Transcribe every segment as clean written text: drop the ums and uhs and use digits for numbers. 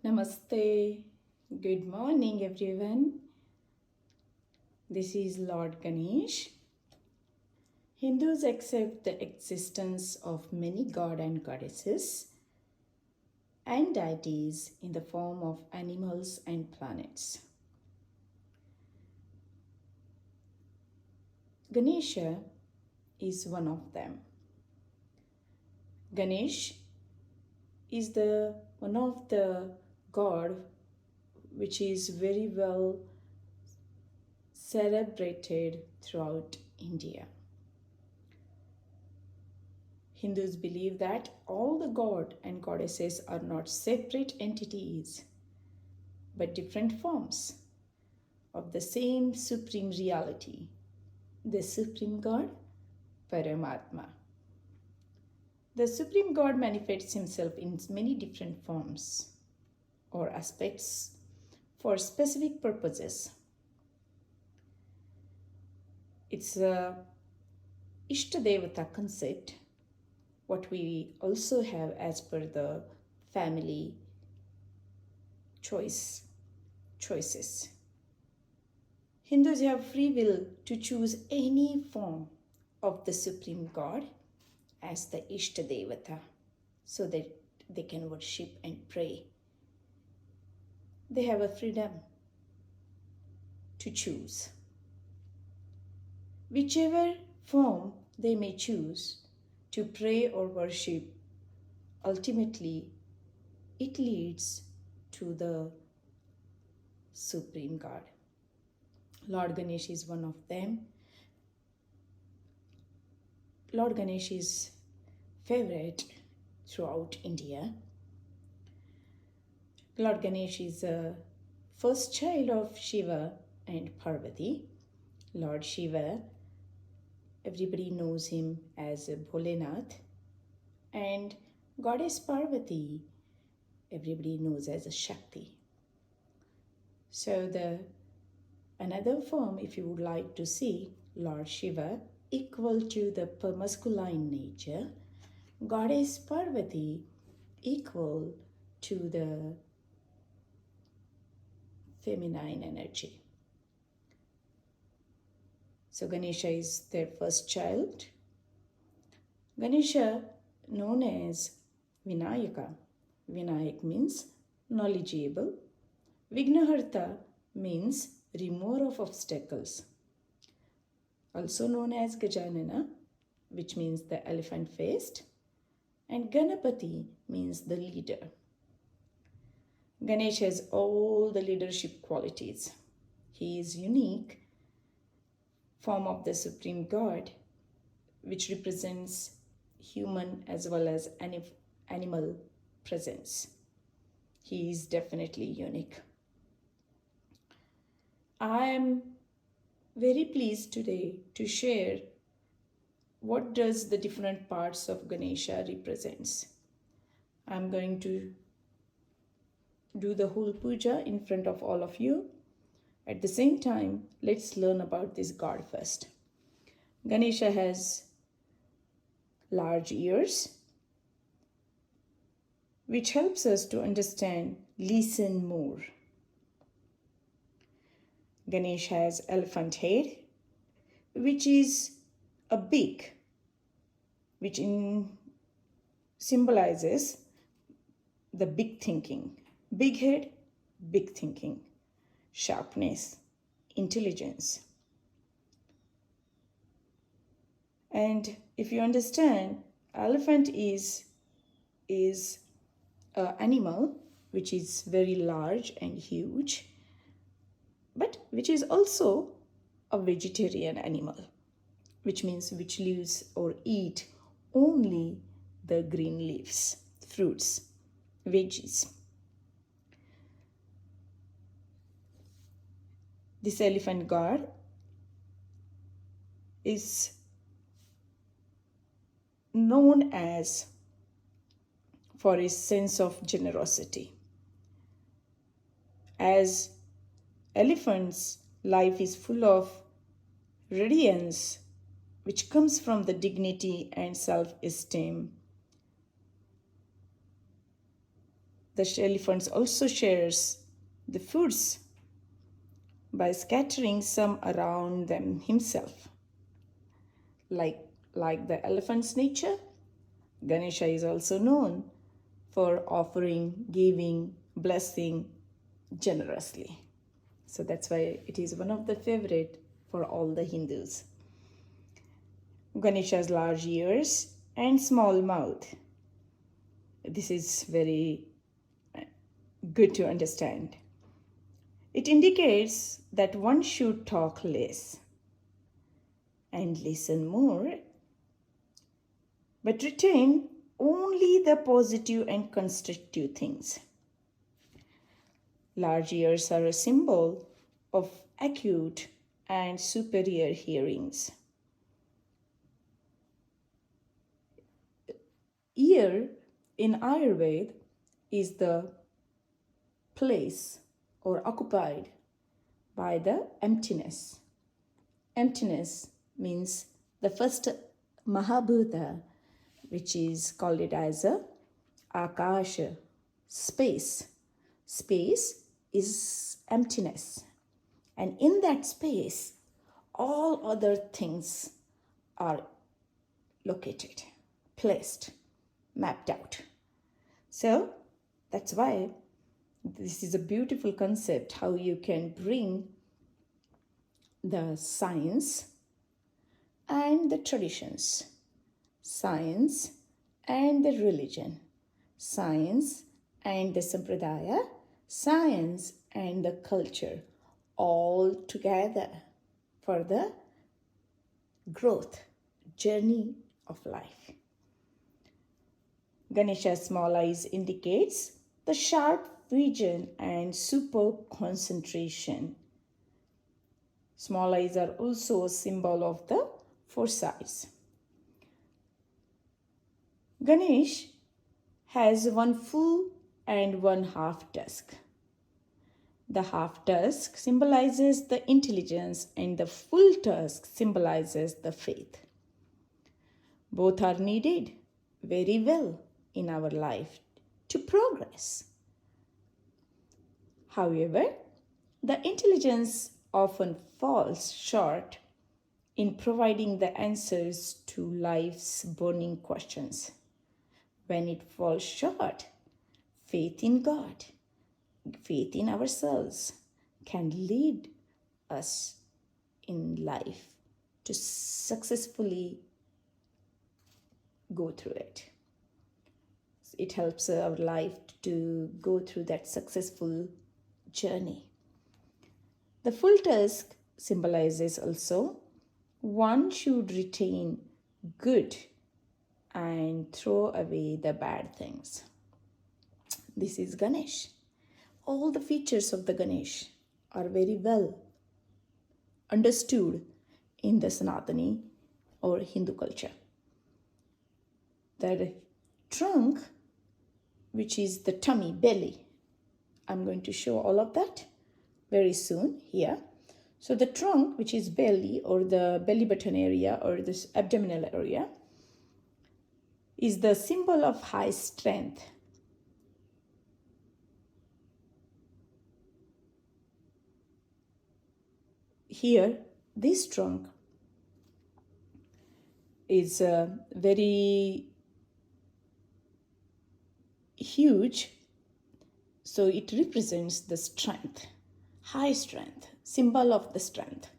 Namaste. Good morning, everyone. This is Lord Ganesh. Hindus accept the existence of many gods and goddesses and deities in the form of animals and planets. Ganesha is one of them. Ganesh is the one of the god which is very well celebrated throughout India. Hindus believe that all the god and goddesses are not separate entities but different forms of the same supreme reality, the supreme god, Paramatma. The supreme god manifests himself in many different forms or aspects for specific purposes. It's a Ishtadevata concept, what we also have as per the family choices. Hindus have free will to choose any form of the supreme god as the Ishtadevata so that they can worship and pray. They have a freedom to choose. Whichever form they may choose to pray or worship, ultimately it leads to the Supreme God. Lord Ganesh is one of them. Lord Ganesh is favorite throughout India. Lord Ganesh is the first child of Shiva and Parvati. Lord Shiva, everybody knows him as Bholenath, and Goddess Parvati, everybody knows as Shakti. So another form, if you would like to see Lord Shiva equal to the masculine nature, Goddess Parvati equal to the feminine energy. So Ganesha is their first child. Ganesha, known as Vinayaka. Vinayak means knowledgeable. Vignaharta means remover of obstacles. Also known as Gajanana, which means the elephant faced. And Ganapati means the leader. Ganesh has all the leadership qualities. He is unique form of the supreme god, which represents human as well as animal presence. He is definitely unique. I am very pleased today to share what does the different parts of Ganesha represents. I'm going to do the whole puja in front of all of you. At the same time, let's learn about this god first. Ganesha has large ears, which helps us to understand, listen more. Ganesh has elephant head, which is a beak, which symbolizes the big thinking. Big head, big thinking, sharpness, intelligence. And if you understand, elephant is an animal which is very large and huge, but which is also a vegetarian animal, which means which lives or eat only the green leaves, fruits, veggies. This elephant god is known as for his sense of generosity. As elephants' life is full of radiance, which comes from the dignity and self-esteem. The elephant also shares the foods by scattering some around them himself. Like the elephant's nature, Ganesha is also known for offering, giving, blessing generously. So that's why it is one of the favorite for all the Hindus. Ganesha's large ears and small mouth. This is very good to understand. It indicates that one should talk less and listen more, but retain only the positive and constructive things. Large ears are a symbol of acute and superior hearings. Ear in Ayurveda is the place or occupied by the emptiness. Emptiness means the first Mahabhuta, which is called it as a Akasha, space. Space is emptiness. And in that space, all other things are located, placed, mapped out. So that's why this is a beautiful concept, how you can bring the science and the traditions, science and the religion, science and the sampradaya, science and the culture, all together for the growth journey of life. Ganesha's small eyes indicates the sharp vision and superb concentration. Small eyes are also a symbol of the foresight. Ganesh has one full and one half tusk. The half tusk symbolizes the intelligence and the full tusk symbolizes the faith. Both are needed very well in our life to progress. However, the intelligence often falls short in providing the answers to life's burning questions. When it falls short, faith in God, faith in ourselves can lead us in life to successfully go through it. It helps our life to go through that successful journey. The full tusk symbolizes also one should retain good and throw away the bad things. This is Ganesh. All the features of the Ganesh are very well understood in the Sanatani or Hindu culture. The trunk, which is the tummy, belly, I'm going to show all of that very soon here. So the trunk, which is belly or the belly button area or this abdominal area, is the symbol of high strength. Here, this trunk is very huge, so it represents the strength, high strength, symbol of the strength,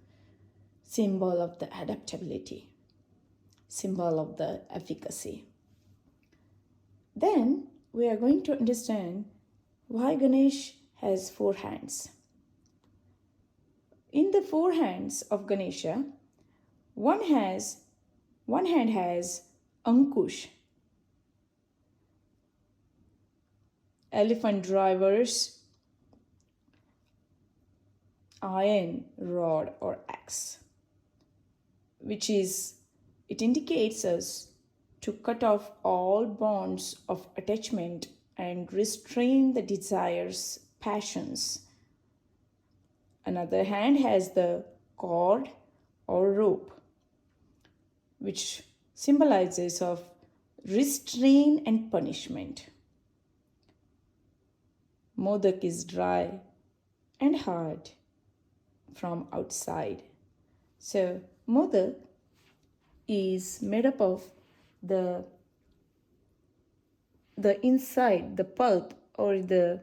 symbol of the adaptability, symbol of the efficacy. Then we are going to understand why Ganesh has 4 hands. In the 4 hands of Ganesha, one hand has Ankush, elephant driver's iron rod or axe, which is, it indicates us to cut off all bonds of attachment and restrain the desires, passions. Another hand has the cord or rope, which symbolizes of restraint and punishment. Modak is dry and hard from outside. So modak is made up of the inside, the pulp or the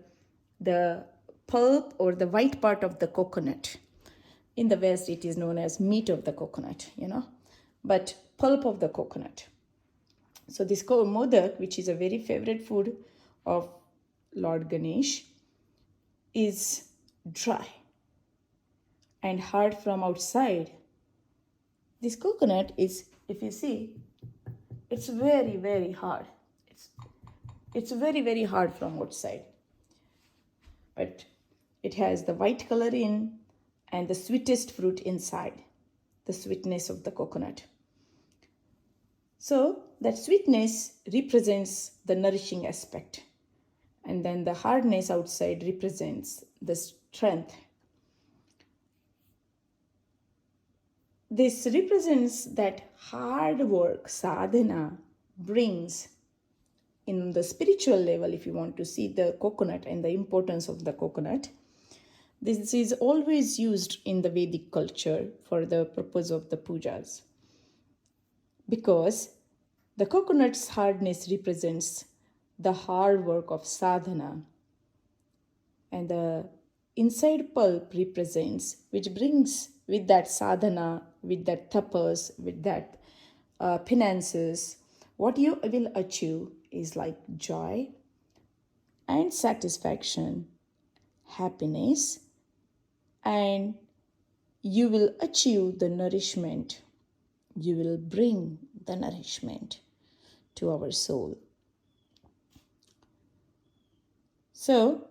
pulp or the white part of the coconut. In the West, it is known as meat of the coconut, but pulp of the coconut. So this modak, which is a very favorite food of Lord Ganesh, is dry and hard from outside. This coconut is, if you see, it's very, very hard. It's very, very hard from outside. But it has the white color in and the sweetest fruit inside, the sweetness of the coconut. So that sweetness represents the nourishing aspect. And then the hardness outside represents the strength. This represents that hard work sadhana brings in the spiritual level. If you want to see the coconut and the importance of the coconut, this is always used in the Vedic culture for the purpose of the pujas, because the coconut's hardness represents the hard work of sadhana, and the inside pulp represents, which brings with that sadhana, with that tapas, with that penances, what you will achieve is like joy and satisfaction, happiness, and you will achieve the nourishment. You will bring the nourishment to our soul. So,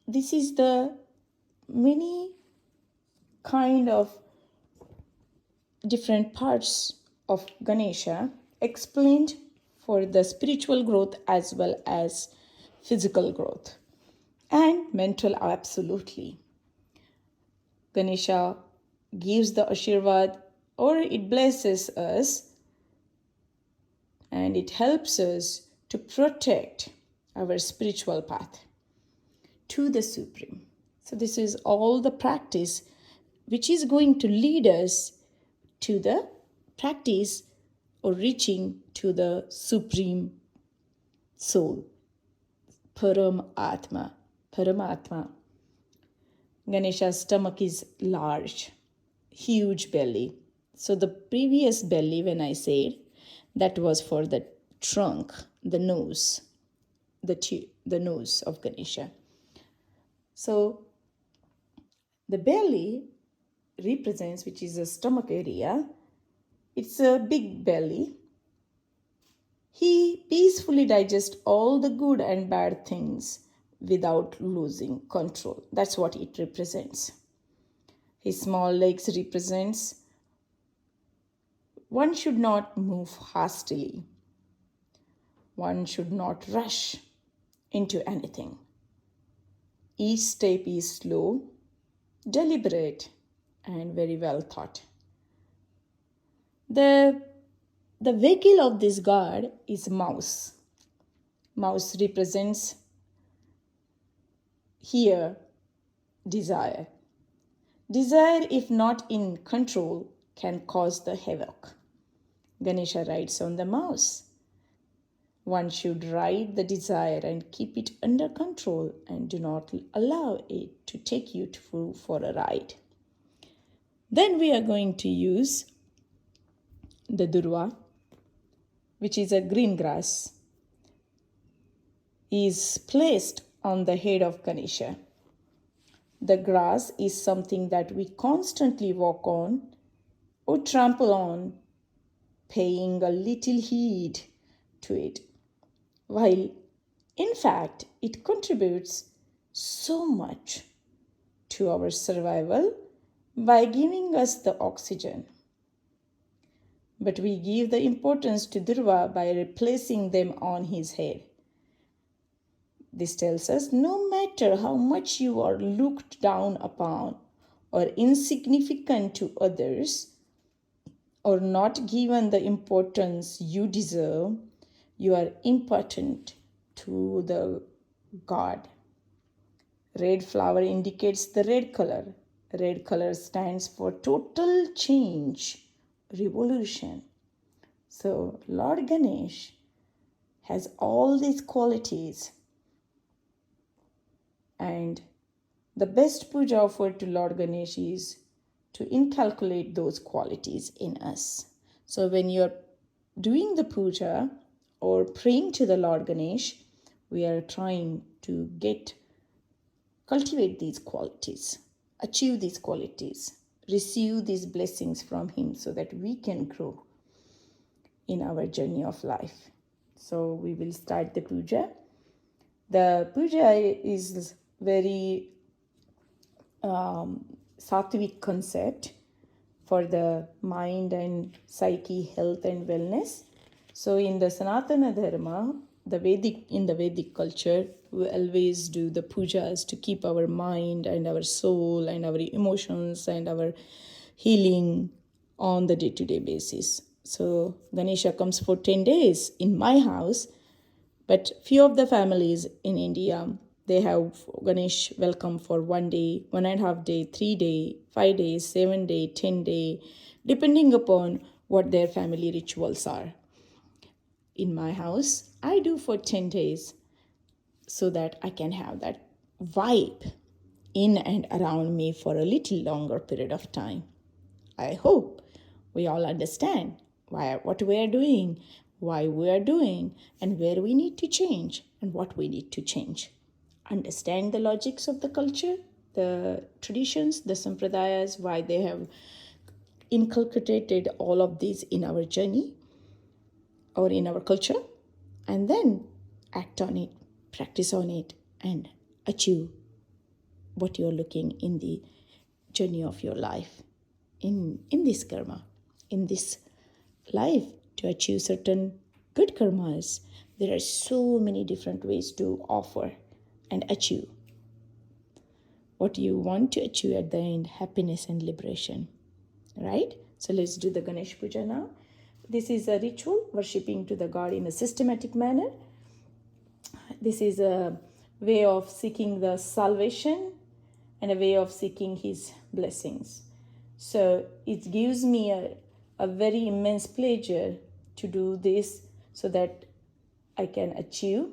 this is the many kind of different parts of Ganesha explained for the spiritual growth as well as physical growth and mental, absolutely. Ganesha gives the Ashirvad, or it blesses us, and it helps us to protect our spiritual path to the Supreme. So this is all the practice which is going to lead us to the practice or reaching to the Supreme Soul, Paramatma. Ganesha's stomach is large, huge belly. So the previous belly, when I said, that was for the trunk, the nose, the nose of Ganesha. So the belly represents, which is the stomach area, it's a big belly. He peacefully digests all the good and bad things without losing control. That's what it represents. His small legs represents one should not move hastily. One should not rush into anything. Each step is slow, deliberate, and very well thought. The vehicle of this god is mouse. Mouse represents here desire. Desire, if not in control, can cause the havoc. Ganesha rides on the mouse. One should ride the desire and keep it under control and do not allow it to take you for a ride. Then we are going to use the durva, which is a green grass, is placed on the head of Ganesha. The grass is something that we constantly walk on or trample on, paying a little heed to it, while in fact it contributes so much to our survival by giving us the oxygen. But we give the importance to Durva by replacing them on his head. This tells us no matter how much you are looked down upon or insignificant to others or not given the importance you deserve, you are important to the God. Red flower indicates the red color. Red color stands for total change, revolution. So Lord Ganesh has all these qualities, and the best puja offered to Lord Ganesh is to inculcate those qualities in us. So when you're doing the puja or praying to the Lord Ganesh, we are trying to cultivate these qualities, achieve these qualities, receive these blessings from him so that we can grow in our journey of life. So we will start the puja. The puja is very sattvic concept for the mind and psyche, health and wellness. So in the Sanatana Dharma, in the Vedic culture, we always do the pujas to keep our mind and our soul and our emotions and our healing on the day-to-day basis. So Ganesha comes for 10 days in my house, but few of the families in India, they have Ganesh welcome for 1 day, 1.5 day, 3 day, 5 days, 7 day, 10 day, depending upon what their family rituals are. In my house, I do for 10 days so that I can have that vibe in and around me for a little longer period of time. I hope we all understand what we are doing, why we are doing, and where we need to change and what we need to change. Understand the logics of the culture, the traditions, the sampradayas, why they have inculcated all of these in our journey or in our culture, and then act on it, practice on it, and achieve what you're looking in the journey of your life, in this karma, in this life, to achieve certain good karmas. There are so many different ways to offer and achieve what you want to achieve at the end, happiness and liberation, right? So let's do the Ganesh Puja now. This is a ritual worshipping to the God in a systematic manner. This is a way of seeking the salvation and a way of seeking his blessings. So it gives me a very immense pleasure to do this so that I can achieve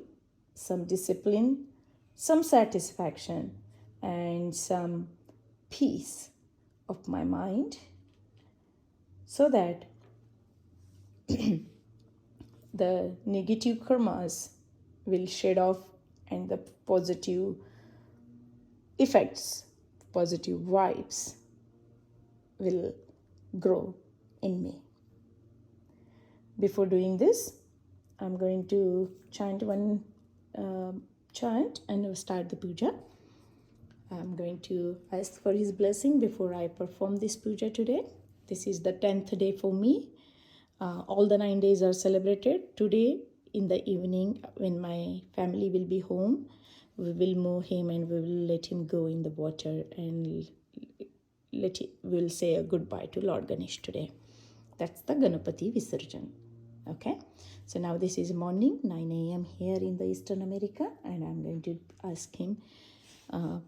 some discipline, some satisfaction, and some peace of my mind, so that the negative karmas will shed off and the positive effects, positive vibes will grow in me. Before doing this, I'm going to chant one chant and start the puja. I'm going to ask for his blessing before I perform this puja today. This is the 10th day for me. All the 9 days are celebrated. Today in the evening, when my family will be home, we will move him and we will let him go in the water, and we'll say a goodbye to Lord Ganesh today. That's the Ganapati Visarjan. Okay, so now this is morning, 9 a.m. here in the Eastern America, and I'm going to ask him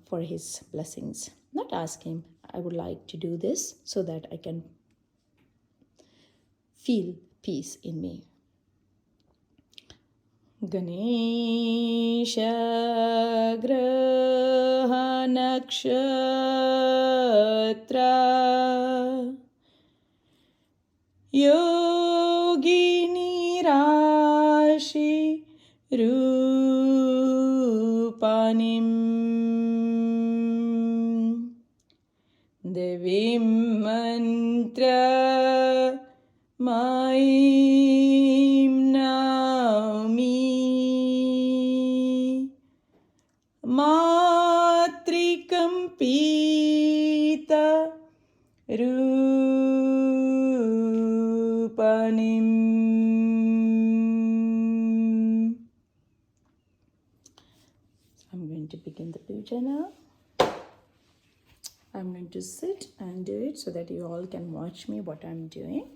for his blessings. Not ask him, I would like to do this so that I can feel peace in me. Ganesha Graha Nakshatra Yogini Rashi Rupanim Devim Mantra Maim Naumi Matrikampita Rupanim. I'm going to begin the puja now. I'm going to sit and do it so that you all can watch me what I'm doing.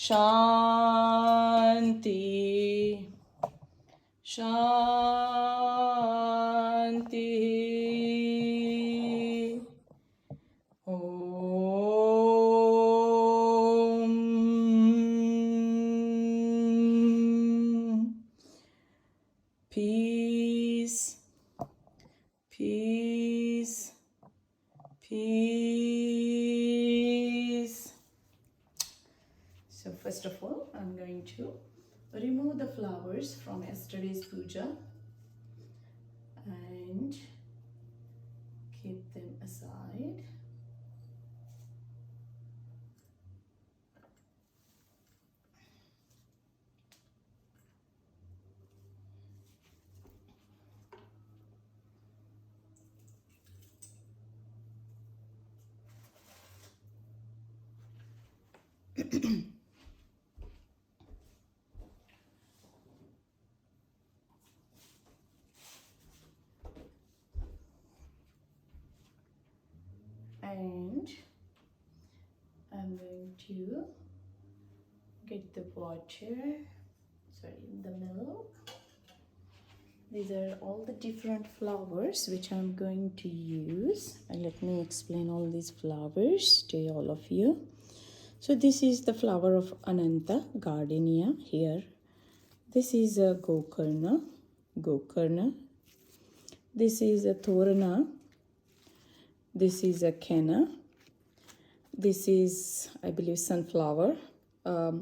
Shanti. Shanti. Om. Peace, peace, peace. So first of all, I'm going to remove the flowers from yesterday's puja and keep them aside. And I'm going to get the water, the milk. These are all the different flowers which I'm going to use. And let me explain all these flowers to all of you. So this is the flower of Ananta, gardenia here. This is a Gokarna. This is a Torana. This is a Kenna. This is, I believe, sunflower. The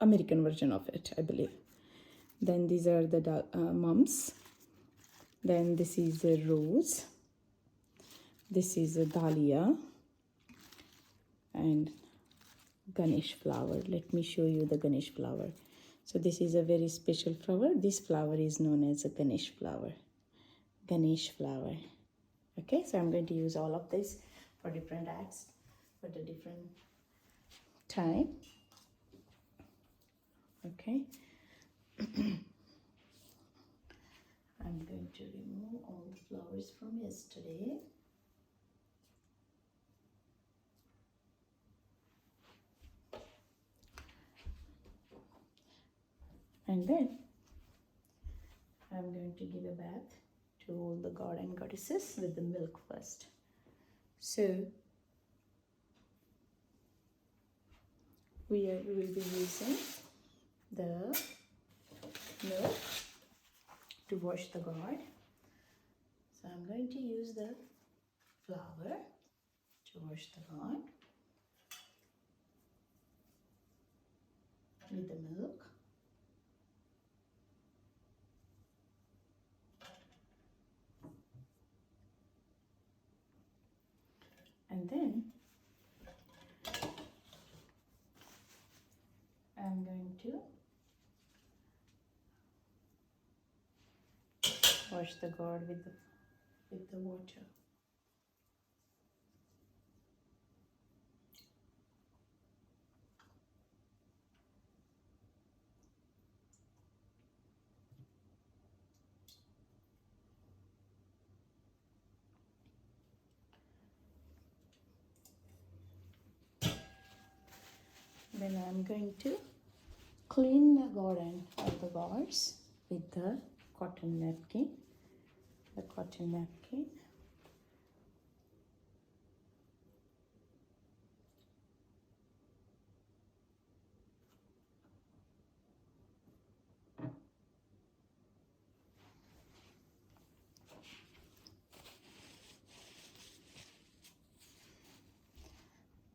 American version of it, I believe. Then these are the mums. Then this is a rose. This is a dahlia. And Ganesh flower. Let me show you the Ganesh flower. So this is a very special flower. This flower is known as a Ganesh flower. Ganesh flower. Okay, so I'm going to use all of this for different acts, for the different time. Okay. I'm going to remove all the flowers from yesterday. And then I'm going to give a bath to all the god and goddesses with the milk first. So we will be using the milk to wash the god. So I'm going to use the flour to wash the god with the milk. And then I'm going to wash the god with the water. Then I'm going to clean the garden of the gods with the cotton napkin. The cotton napkin.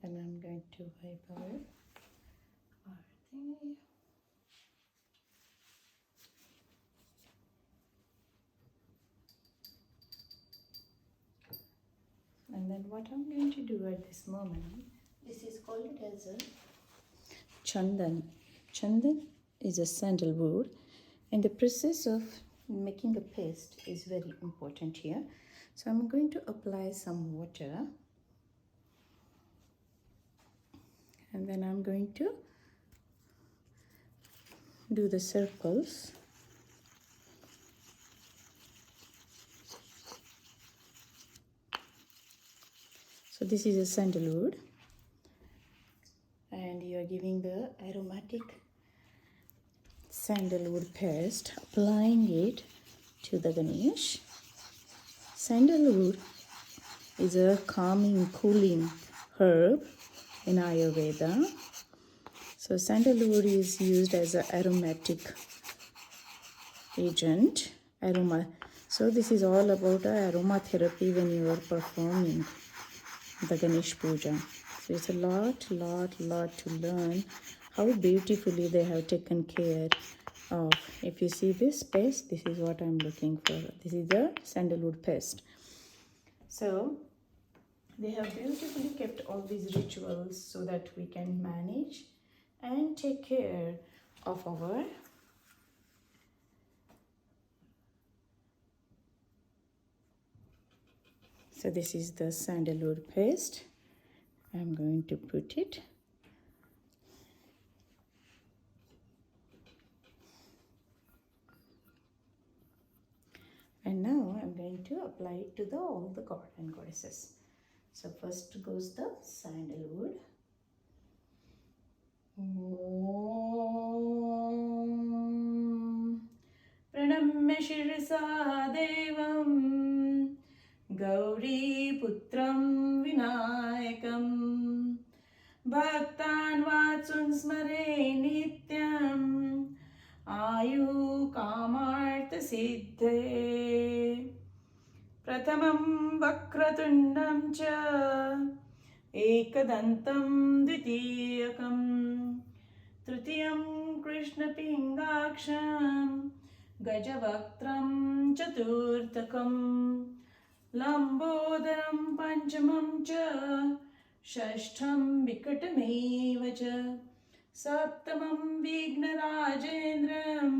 And I'm going to wipe away our thing. And then what I'm going to do at this moment, this is called as a chandan. Chandan is a sandalwood, and the process of making a paste is very important here. So I'm going to apply some water, and then I'm going to do the circles. So this is a sandalwood, and you are giving the aromatic sandalwood paste, applying it to the Ganesh. Sandalwood is a calming, cooling herb in Ayurveda. So sandalwood is used as an aromatic agent. So this is all about aromatherapy when you are performing the Ganesh Puja. So it's a lot to learn how beautifully they have taken care of. If you see this paste, this is what I'm looking for. This is the sandalwood paste. So they have beautifully kept all these rituals so that we can manage and take care of our So this is the sandalwood paste. I'm going to put it. And now I'm going to apply it to all the god and goddesses. So first goes the sandalwood. Om Pranamya Shirasa Devam Gauri Putram Vinayakam Bhaktan Vatsun Smare Nityam Ayu Kamartha Siddhe Prathamam Vakratundam Cha Ekadantam Dvitiyakam Trutiyam Krishna Pingaksham Gajavaktram Chaturtakam Lambodaram Panchamam Cha Shashtham Vikatameva Cha Saptamam Vignarajendram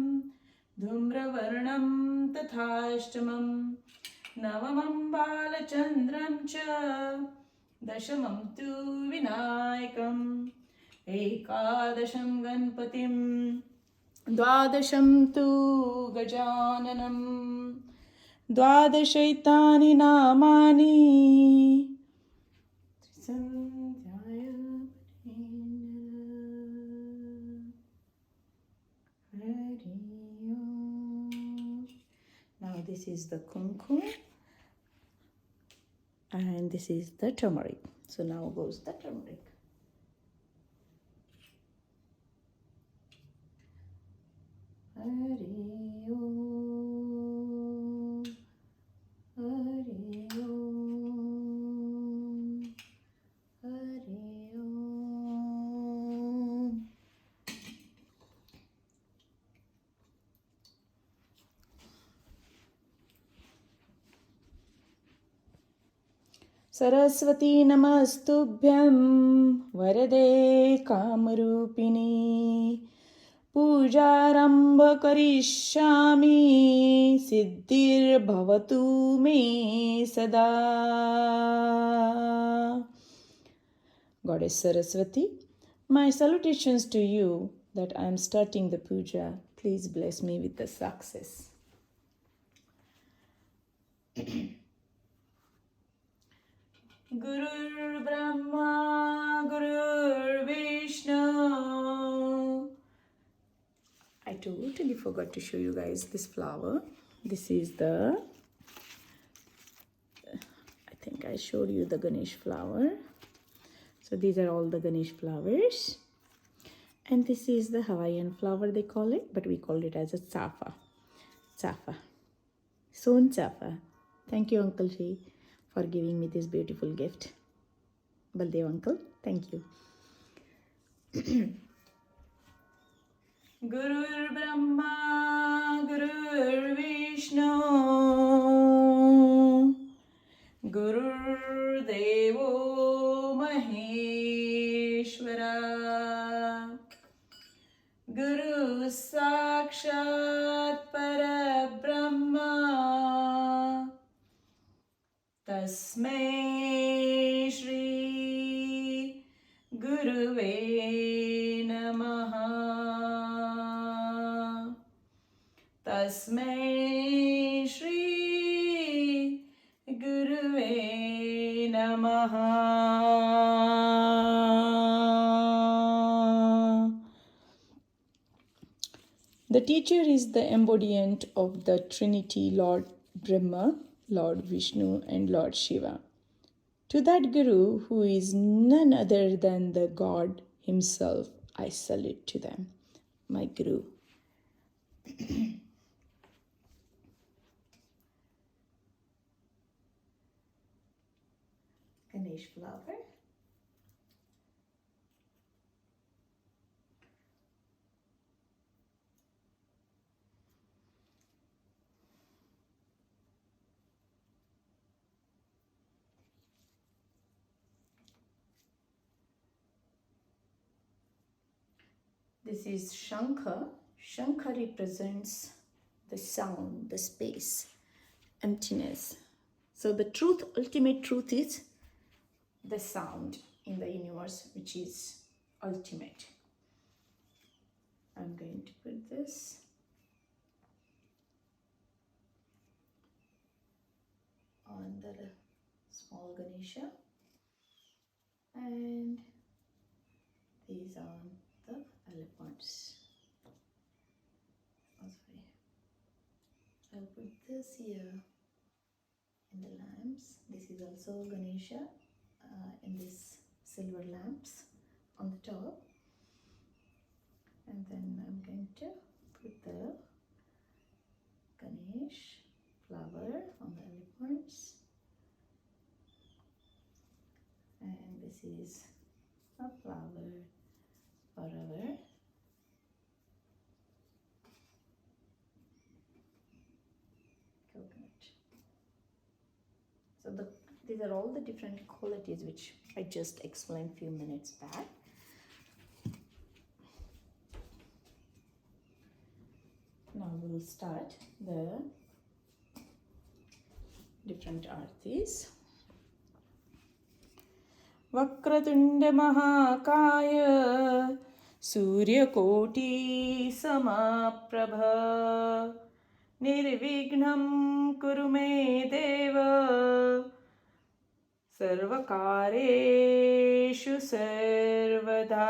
Dhumravarnam Tathashtamam Navamam Balachandram Cha Dashamam Tu Vinayakam Ekadasham Ganpatim Dwadasham Tu Gajananam Dwadashaitani Namani Now this is the kumkum and this is the turmeric. So now goes the turmeric. Hari Om, Hari Om, Hari Om. Saraswati नमस्तुभ्यं वरदे कामरूपिणी पूजारंभ करिष्यामि सिद्धिर्भवतु मे सदा. Goddess Saraswati, my salutations to you that I am starting the puja. Please bless me with the success. Gurur Brahma, Gurur Vishnu. I totally forgot to show you guys this flower. This is I think I showed you the Ganesh flower. So these are all the Ganesh flowers. And this is the Hawaiian flower they call it, but we call it as a tsafa. Tsafa. Son tsafa. Thank you, Uncle Shi, for giving me this beautiful gift. Baldev uncle, thank you. Gurur Brahma, Gurur Vishnu, Gurur Devo Maheshwara, Guru Sakshat Parabrahma, Tasmai Shri Guruve Namaha. Tasmai Shri Guruve. Namaha. The teacher is the embodiment of the Trinity, Lord Brahma, Lord Vishnu, and Lord Shiva. To that Guru, who is none other than the God himself, I salute to them. My Guru. Ganesh flower. This is Shankha. Shankha represents the sound, the space, emptiness. So the truth, ultimate truth is the sound in the universe, which is ultimate. I'm going to put this on the small Ganesha and these on the elephants. Oh, sorry. I'll put this here in the lamps. This is also Ganesha in this silver lamps on the top. And then I'm going to put the Ganesh flower on the elephants. And this is a flower forever. Coconut. So these are all the different qualities which I just explained a few minutes back. Now we'll start the different artis. Vakratunda Mahakaya Suryakoti Samaprabha Nirvignam Kuru Me Deva Sarvakareshu Sarvada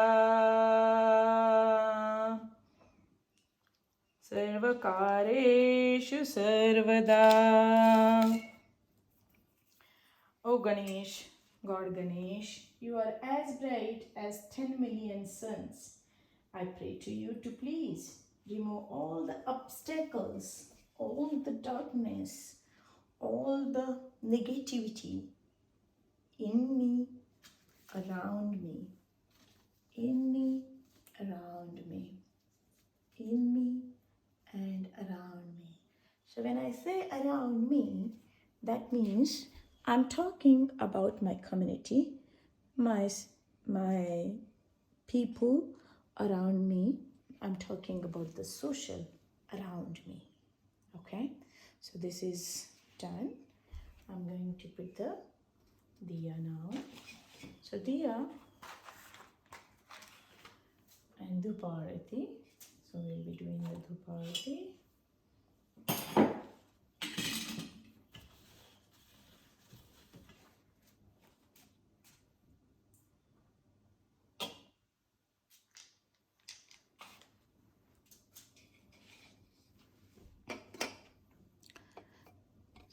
Sarvakareshu Sarvada. O Ganesh, God Ganesh, you are as bright as 10 million suns. I pray to you to please remove all the obstacles, all the darkness, all the negativity in me, around me, in me, around me, in me, and around me. So when I say around me, that means I'm talking about my community, my people around me. I'm talking about the social around me. Okay, so this is done. I'm going to put the diya now. So diya and Dhuparati. So we'll be doing the Dhuparati.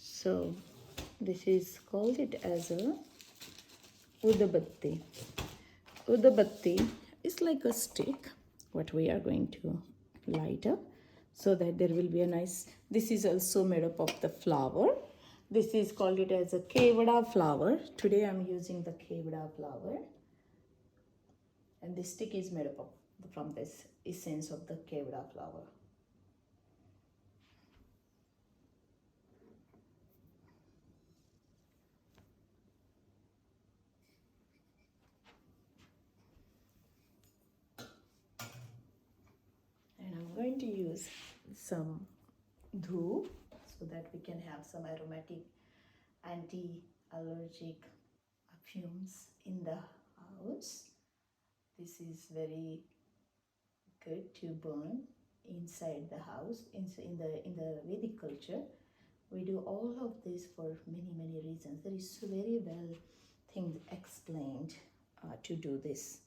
So this is called it as a Udabatti. Udabatti is like a stick, what we are going to light up so that there will be a nice, this is also made up of the flower. This is called it as a Kevada flower. Today I'm using the Kevada flower. And this stick is made up of, from this essence of the Kevada flower. And I'm going to use some dhoop so that we can have some aromatic anti-allergic fumes in the house. This is very good to burn inside the house. In the Vedic culture, we do all of this for many reasons. There is very well things explained to do this.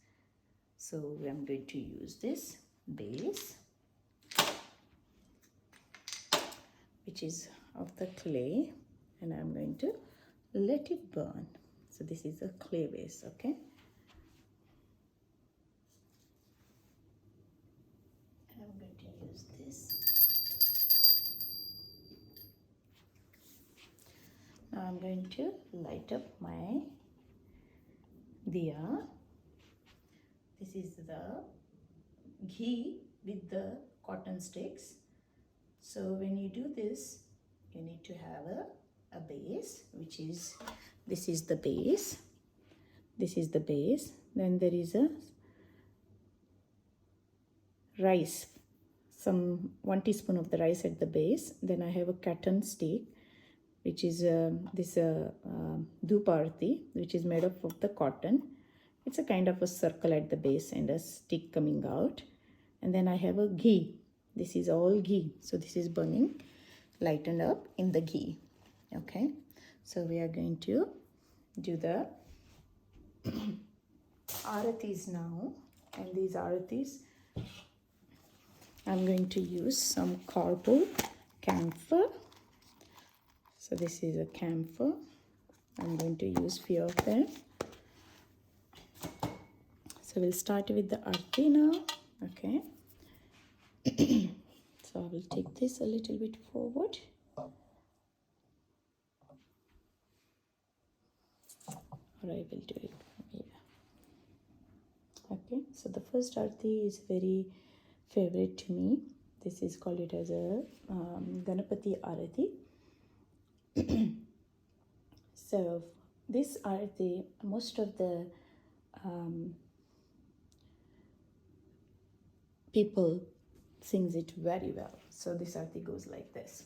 So I'm going to use this base. which is of the clay, and I'm going to let it burn. So this is a clay base, okay? And I'm going to use this. Now I'm going to light up my diya. This is the ghee with the cotton sticks. So when you do this, you need to have a base, which is, this is the base. This is the base. Then there is a rice, some 1 teaspoon of the rice at the base. Then I have a cotton stick, which is this duparti, which is made up of the cotton. It's a kind of a circle at the base and a stick coming out. And then I have a ghee. This is all ghee. So this is burning, lightened up in the ghee. Okay. So we are going to do the aratis now. And these aratis, I'm going to use some cardboard camphor. So this is a camphor. I'm going to use few of them. So we'll start with the arti now. Okay. So I will take this a little bit forward. Or I will do it from here. Okay. So the first arti is very favorite to me. This is called it as a Ganapati Arati. So this arati, most of the people sings it very well. So this arati goes like this.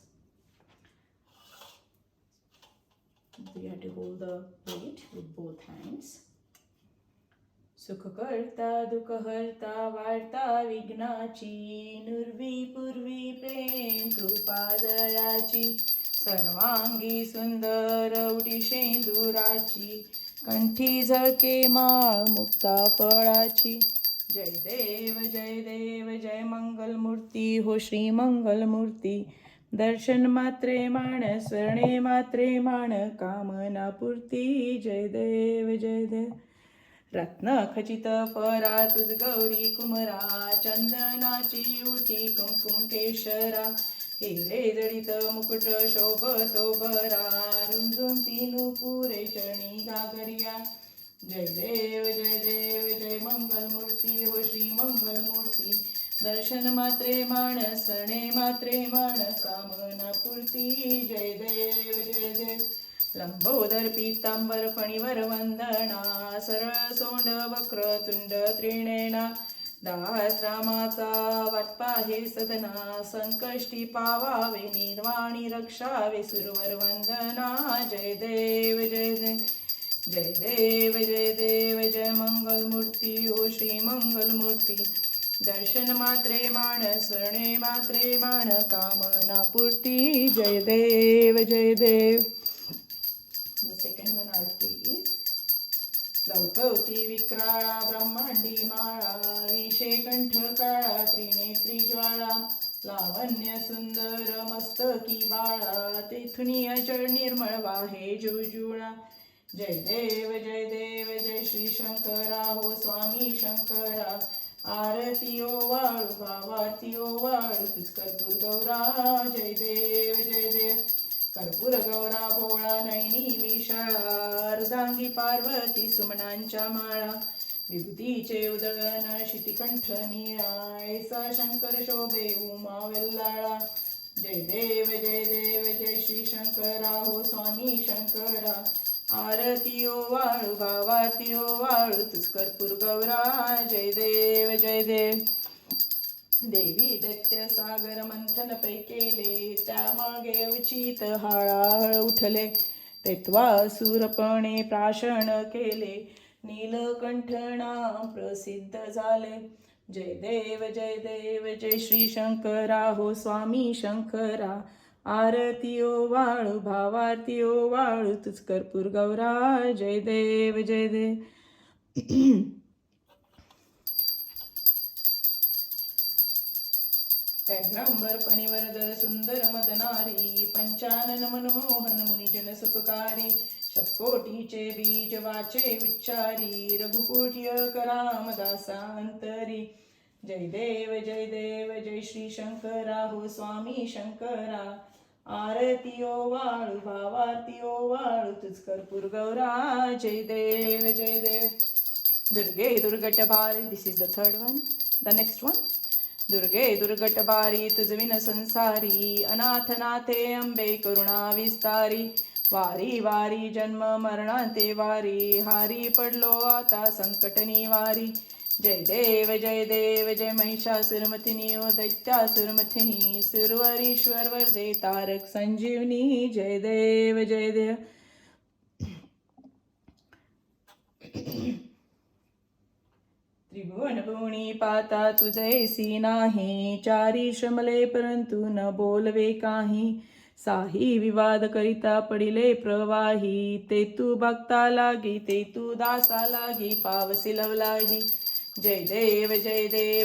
You have to hold the plate with both hands. Sukha karta, dukha harta, varta vignachi, nurvi purvi prem krupa dayachi, sarvangi sundar udishendurachi, kanthi झळके माळ मुक्ता फळाची. जय देव जय मंगल मूर्ती हो श्री मंगल मूर्ती. दर्शन मात्रे मान स्वर्णे मात्रे मान कामना पूर्ती. जय देव जय देव. रत्न खचित फरा तुझ गौरी कुमरा, चंदनाची उटी कुमकुम केशरा, हिरे जडित मुकुट शोभतो बरा, रुंजून पुरे चरणी गागरिया. जय देव जय मंगल मूर्ती हो श्री मंगल मूर्ती. दर्शन मात्रे मान स्वर्णे मात्रे मान कामना पूर्ती. जय देव जय देव. लंबोदर पीतांबर फणीवर वंदना, सरळ सोंड वक्र तुंड त्रिणेना, दासरामाचा वाटपा हे सदना, संकष्टी पावावे निर्वाणी रक्षावे सुरवर वंदना. जय देव जय देव. जय देव जय मंगल मूर्ती हो श्री मंगल मूर्ती. दर्शन मात्रे मान स्वर्णे मात्रे मान कामना पूर्ती. जय देव जय देव. The second one arti is लवथवती विक्राळा ब्रह्मांडी माळा, विषे कंठ काळा त्रिनेत्री ज्वाळा, लावण्य सुंदर मस्तकी बाळा, तेथुनी अचळ निर्मळ वाहे जुजुळा. जय देव जय श्री शंकरा हो स्वामी शंकरा. आरती ओ वाळू भावारती ओ वाळू तुझ कर्पूर गौरा. जय देव. कर्पूर गौरा भोळा नैनी विशाळा, अर्धांगी पार्वती सुमनांच्या माळा, विभूतीचे उदळण शितिकंठ निळा, ऐसा शंकर शोभे उमा वेल्लाळा. जय देव जय श्री शंकरा हो स्वामी शंकरा. आरती ओ वाळू भावारती ओ वाळू तुझ कर्पूर गौरा. जय देव. देवी दैत्य सागर मंथन पै केले, त्यामागे उचित हाळाहळ उठले, तेत्वासुरपणे प्राशन केले, नीलकंठ नाम प्रसिद्ध झाले. जय देव जय श्री शंकरा हो स्वामी शंकरा. आरती ओ वाळू भावारती ओ वाळू तुझ कर्पूर गौरा. जय देव. व्याघ्रांबर पनिवरदर सुंदर मदनारी पंचानन मनमोहन मुनिजन सुखकारी शतकोटीचे बीज वाचे उच्चारी रघुकुट्य करामदासांतरी जय देव जय श्री शंकरा हो स्वामी शंकरा आरती ओवाळू भावारती ओवाळू तुझ कर्पूर गौरा जय देव दुर्गे दुर्गट भारी this is the third one the next one दुर्गे दुर्गट बारी तुझ विन संसारी अनाथ नाथे अंबे करुणा विस्तारी वारी वारी जन्म मरणांते वारी हारी पडलो आता संकट निवारी जय देव जय महिषासुरमथिनी ओ दैत्यासुरमथिनी सुरवरीश्वर वरदे तारक संजीवनी जय देव त्रिभुवन भुवनी पाता तुझैसी नाही चारी श्रमले परंतु न बोलवे काही साही विवाद करिता पडिले प्रवाही ते तू भक्ता लागी ते तू दासा लागी पावसी लवलाही जय देव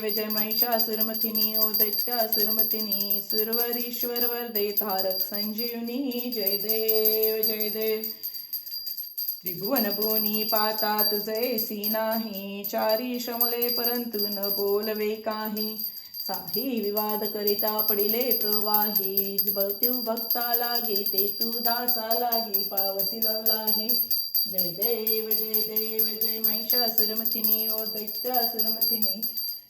जय महिषासुरमथिनी ओ दैत्यासुरमथिनी सुरवरीश्वर वरदे तारक संजीवनी जय देव त्रिभुवन भुवनी पाता तुझैसी नाही चारी श्रमले परंतु न बोलवे काही साही विवाद करिता पडिले प्रवाही तू भक्ता लागी ते तू दासा लागी पावसी लवलाही जय देव जय महिषासुरमथिनी ओ दैत्यासुरमथिनी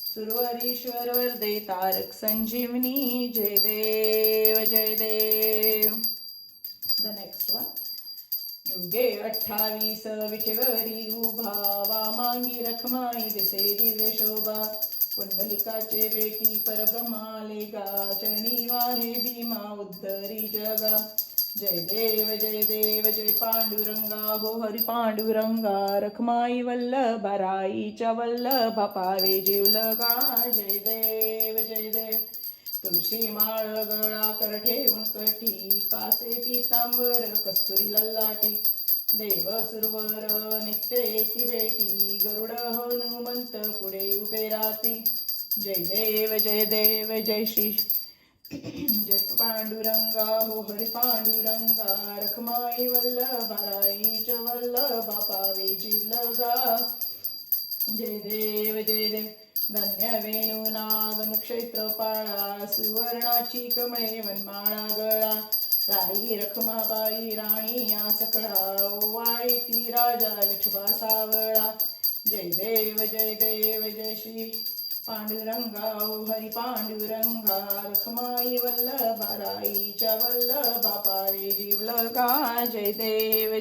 सुरवरीश्वर वरदे तारक संजीवनी जय देव द नेक्स्ट वन युगे 28 विठेवरी उभा वामांगी रखमाई दिसे दिव्य शोभा पुंडलिकाचे बेटी परब्रह्माले गा चरणी वाहे भीमा उद्धरी जगा जय देव जय पांडुरंगा हो हरी पांडुरंगा रखमाई वल्लभा राईच्या वल्लभा पावे जीवलगा जय देव तुळशी माळ गळा कर ठेवून कठी कासे पितांबर कस्तुरी लल्लाटी देव सुरवर नित्य येती भेटी गरुड हनुमंत पुढे उभे राहती जय देव जय श्री जय पांडुरंगा हो हरी पांडुरंगा रखमाई वल्लभा राईच्या वल्लभा पावे जीवलगा जय देव धन्य वेणू नाग नक्षत्र पाळा सुवर्णाची कमळे वनमाळा गळा राई रखमाबाई राणी या सकळा ओवाळी ती राजा विठोबा सावळा जय देव जय श्री पांडुरंगा ओ हरी पांडुरंगा रखमाई वल्लभा राईच्या वल्लभा पावे जीवलगा जय देव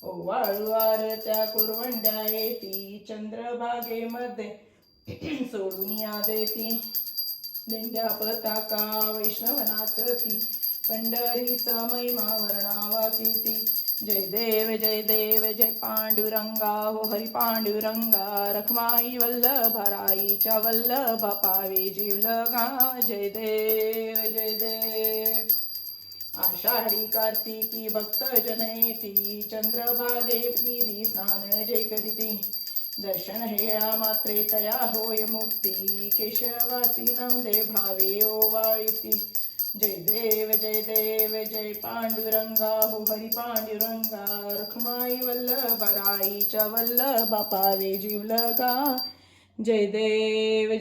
ओवाळू आरत्या कुरवंड्या येती चंद्रभागेमध्ये सोडून या देती दिंड्या पताका वैष्णव नाचती पंढरीचा महिमा वर्णावा कीती जय देव जय पांडुरंगा हो हरी पांडुरंगा रखमाई वल्लभा राईच्या वल्लभा पावे जीवलगा जय देव आषाढी कार्तिकी भक्त जनेती चंद्रभागे विधी स्नान जय करीती दर्शन हेळा मात्रे तया होय मुक्ती केशवासी नंदे भावे ओवाळीती जय देव जय पांडुरंगा हो हरी पांडुरंगा रखमाई वल्लभा राईच्या वल्लभा पावे जीवलगा जय देव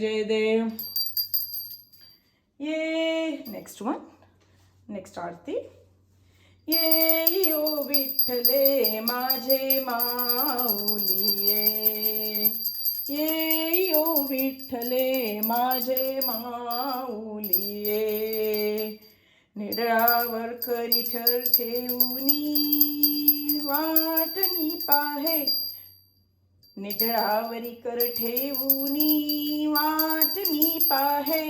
ये नेक्स्ट आरती ये ओ विठ्ठले माझे माऊली ये ओ विठ्ठले माझे माऊली निडळावर करी ठर ठेवूनी वाटणी पाहे निडळावरी कर ठेवूनी वाटणी पाहे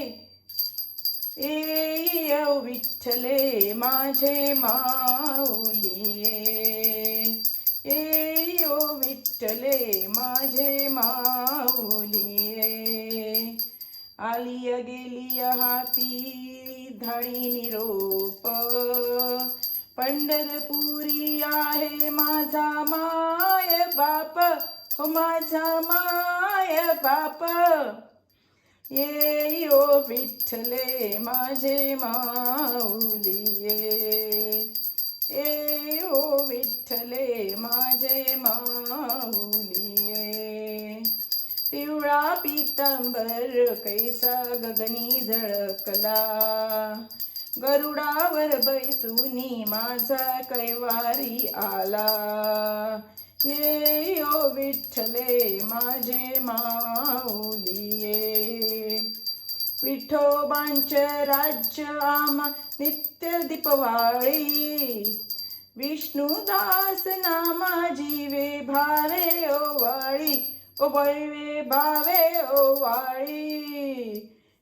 ए ओ विठ्ठले माझे माऊली ए ओ विठ्ठले माझे माऊली आलिया गेलिया हाती धाडी निरोप पंढरपुरी आहे माझा माय बाप हो माझा माय बाप ये ओ विठ्ठले माझे माऊली ये ओ विठ्ठले माझे माऊली पिवळा पितांबर कैसा गगनी झळकला गरुडावर बैसूनी माझा कैवारी आला ये ओ विठ्ठले माझे माऊली विठोबांचे राज्य आम्हा नित्य दीपवाळी विष्णुदास नामा जीवे भावे ओवाळी ओ वैवे भावे ओवाळी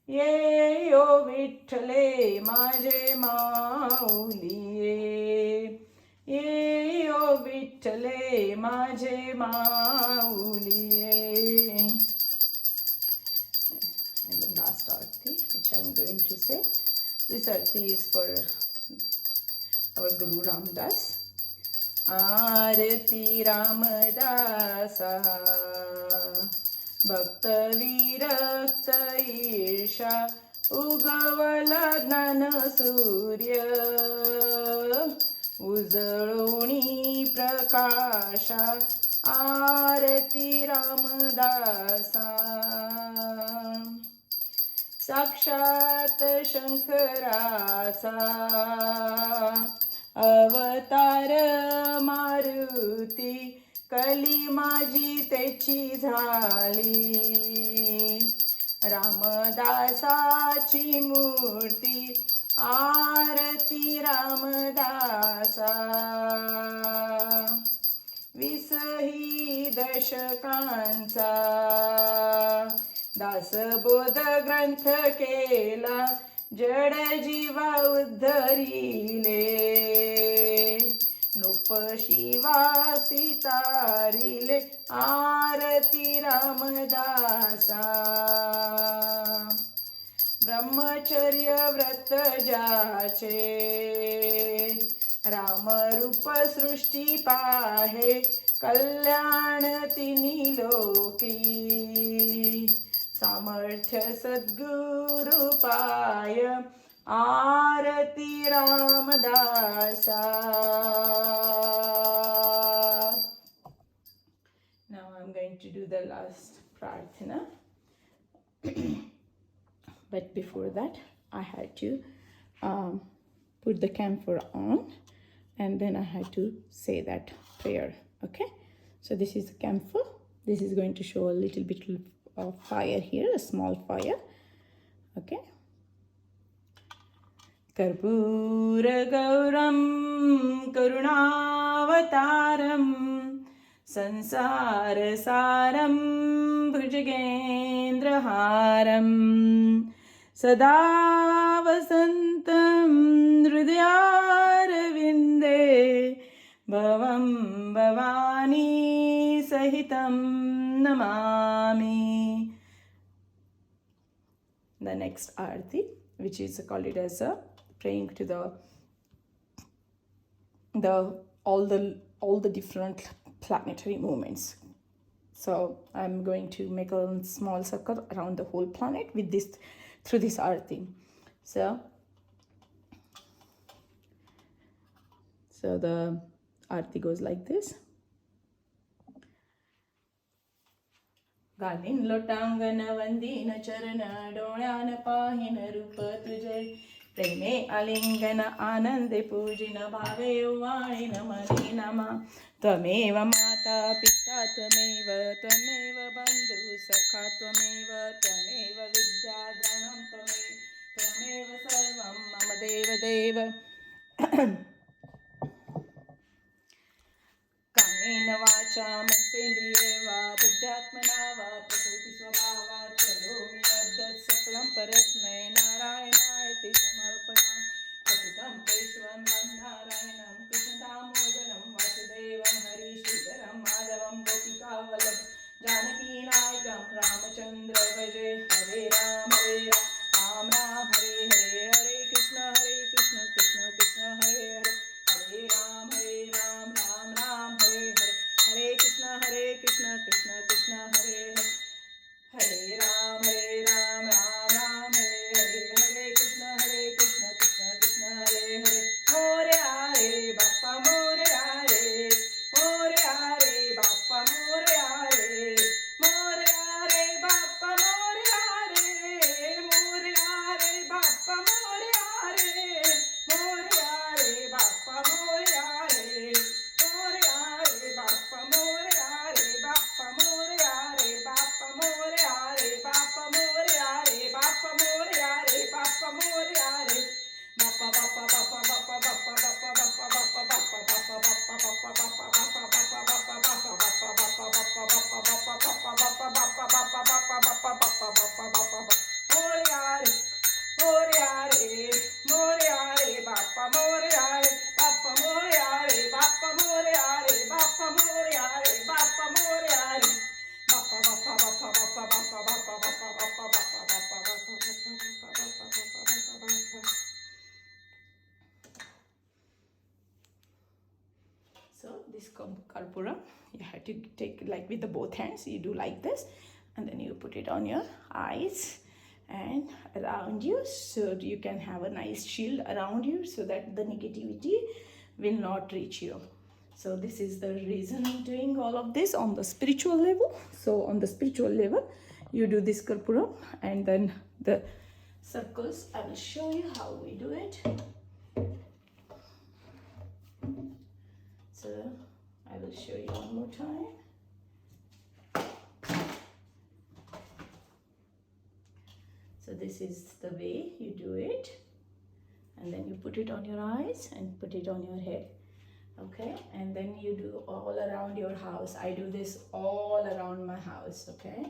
ये ओ विठ्ठले माझे माऊली ये ओ विठ्ठले माझे माऊली and the last arti which I am going to say. This arti is for our Guru Ramdas. आरती रामदासा भक्त विरक्त ईर्षा उगवला ज्ञान सूर्य उजळोणी प्रकाशा आरती रामदासा साक्षात शंकराचा अवतार मारुती कली माझी त्याची झाली रामदासाची मूर्ती आरती रामदासा 20 दशकांचा दासबोध ग्रंथ केला जड जीवा उद्धरिले नृप शिवा सितारिले आरती रामदासा ब्रह्मचर्य व्रत ज्याचे रामरूप सृष्टी पाहे कल्याण तिनी लोकी सामर्थ्य सद्गुरु पाय आरती रामदासा. Now I'm going to do the last prarthana. But before that I had to put the camphor on and then I had to say that prayer. Okay, so this is the camphor. This is going to show a little bit of fire here, a small fire. Okay. कर्पूर गौरम करुणावतारम संसार सारम भुजगेंद्रहारम सदा वसंतं हृदयारविन्दे भवं भवानी सहितं Namami. The next arati, which is called it as a praying to all the different planetary movements. So I'm going to make a small circle around the whole planet with this through this arati. So the arati goes like this. घालीन लोटांगण वंदीन चरण डोळ्यान पाहिन रूप तुझे प्रेमे आलिंगन आनंदे पूजिन भावे वाणिन money नमा त्वमेव माता पिता त्वमेव बंधु सखा त्वमेव विद्याद्रवणं त्वमेव सर्वं मम देव कामेन वाचा मनसेंद्रिये वा बुद्ध्यात्मना वा प्रकृती स्वभावात् करोमि यद्यत् सकलं परस्मै नारायणायति समर्पयामि. अच्युतं केशवं नारायणं कृष्णदामोदरं वासुदेवं हरिश्रीधरं माधवं गोपिकावल्लभं जानकीनायकं रामचन्द्र भजे. हरे Ram Ram Hare Hare Hare Krishna Krishna Krishna Hare Hare Hare Ram Ram Hare Hare Hare Krishna Krishna Krishna Hare Hare Hare Ram this karpura. You have to take like with the both hands. You do like this, and then you put it on your eyes and around you, so you can have a nice shield around you, so that the negativity will not reach you. So this is the reason I'm doing all of this on the spiritual level. So on the spiritual level, you do this karpura, and then the circles, I will show you how we do it. So I will show you one more time. So this is the way you do it, and then you put it on your eyes and put it on your head. Okay, and then you do all around your house. I do this all around my house. Okay.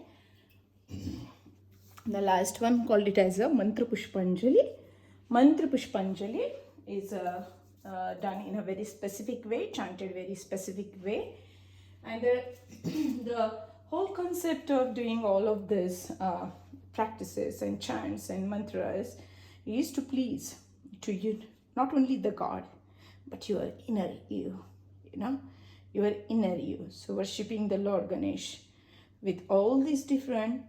The last one, called it as a mantra pushpanjali. Mantra pushpanjali is done in a very specific way, chanted very specific way, and the whole concept of doing all of this practices and chants and mantras is to please to you, not only the God, but your inner you, your inner you. So worshipping the Lord Ganesh with all these different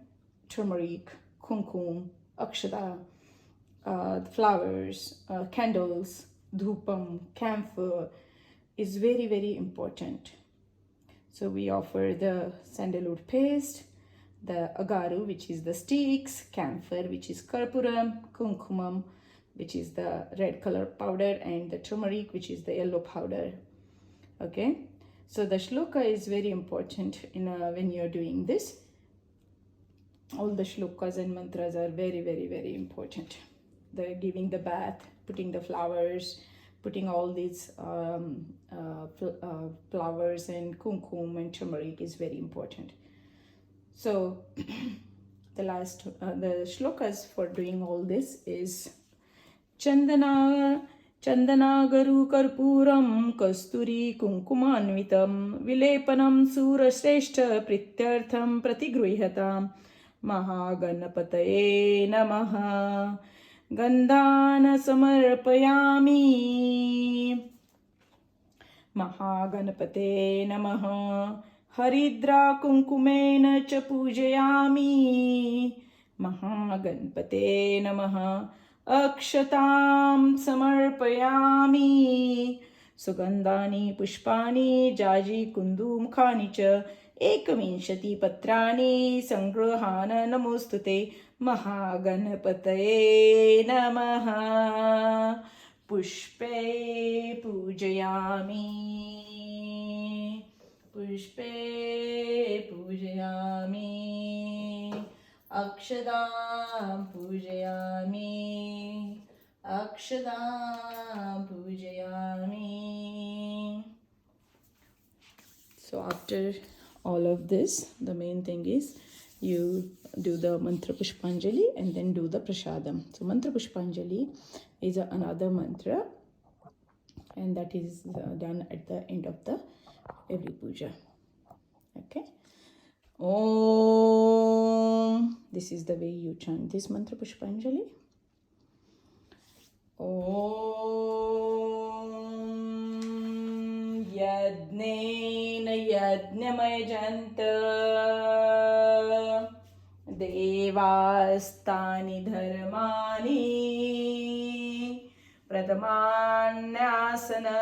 turmeric, kumkum, akshada, flowers, candles, dhupam, camphor is very, very important. So we offer the sandalwood paste, the agaru, which is the sticks, camphor, which is karpuram, kumkumam, which is the red color powder, and the turmeric, which is the yellow powder. Okay, so the shloka is very important when you're doing this. All the shlokas and mantras are very, very, very important. The giving the bath, putting the flowers, putting all these flowers and kumkum and turmeric is very important. So the shlokas for doing all this is Chandana Garu Karpuram Kasturi Kunkumanvitam Vilepanam Surashreshta Prityartham Pratigruhyatam Mahaganapataye Namaha Gandhana Samarpayami Mahaganapate Namaha Haridra Kunkumena Cha Pujayami Mahaganpate Namaha Akshatam Samarpayami Sugandhani Pushpani Jaji Kundu Mukhani Cha Ekavinshati Patrani Sangrahana Namostute Mahaganapataye Namaha Pushpe Pujayami Pushpe Pujayami Akshadam Pujayami Akshadam Pujayami. So after all of this, the main thing is you do the mantra pushpanjali and then do the prasadam. So mantra pushpanjali is another mantra, and that is done at the end of every puja. Okay. Om. This is the way you chant this mantra pushpanjali. Om Yadnena Yadnamajanta Devastani Dharmani Pradhamanyasana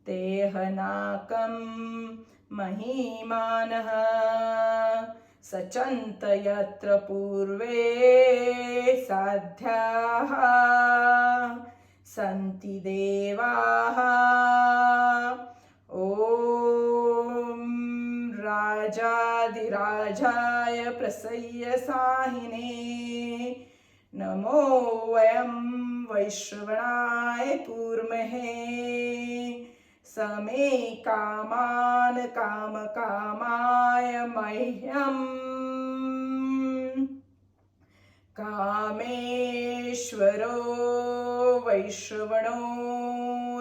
Tehanakam Mahimanaha Sachanta Yatra Purve Sadhyaha Santi Devaha Om Rajadirajaya Prasaya Sahine Namo Vayam Vaishvanaya Purmahe Same Kaman Kama Kamaya Mahyam Kameshwaro Vaishvano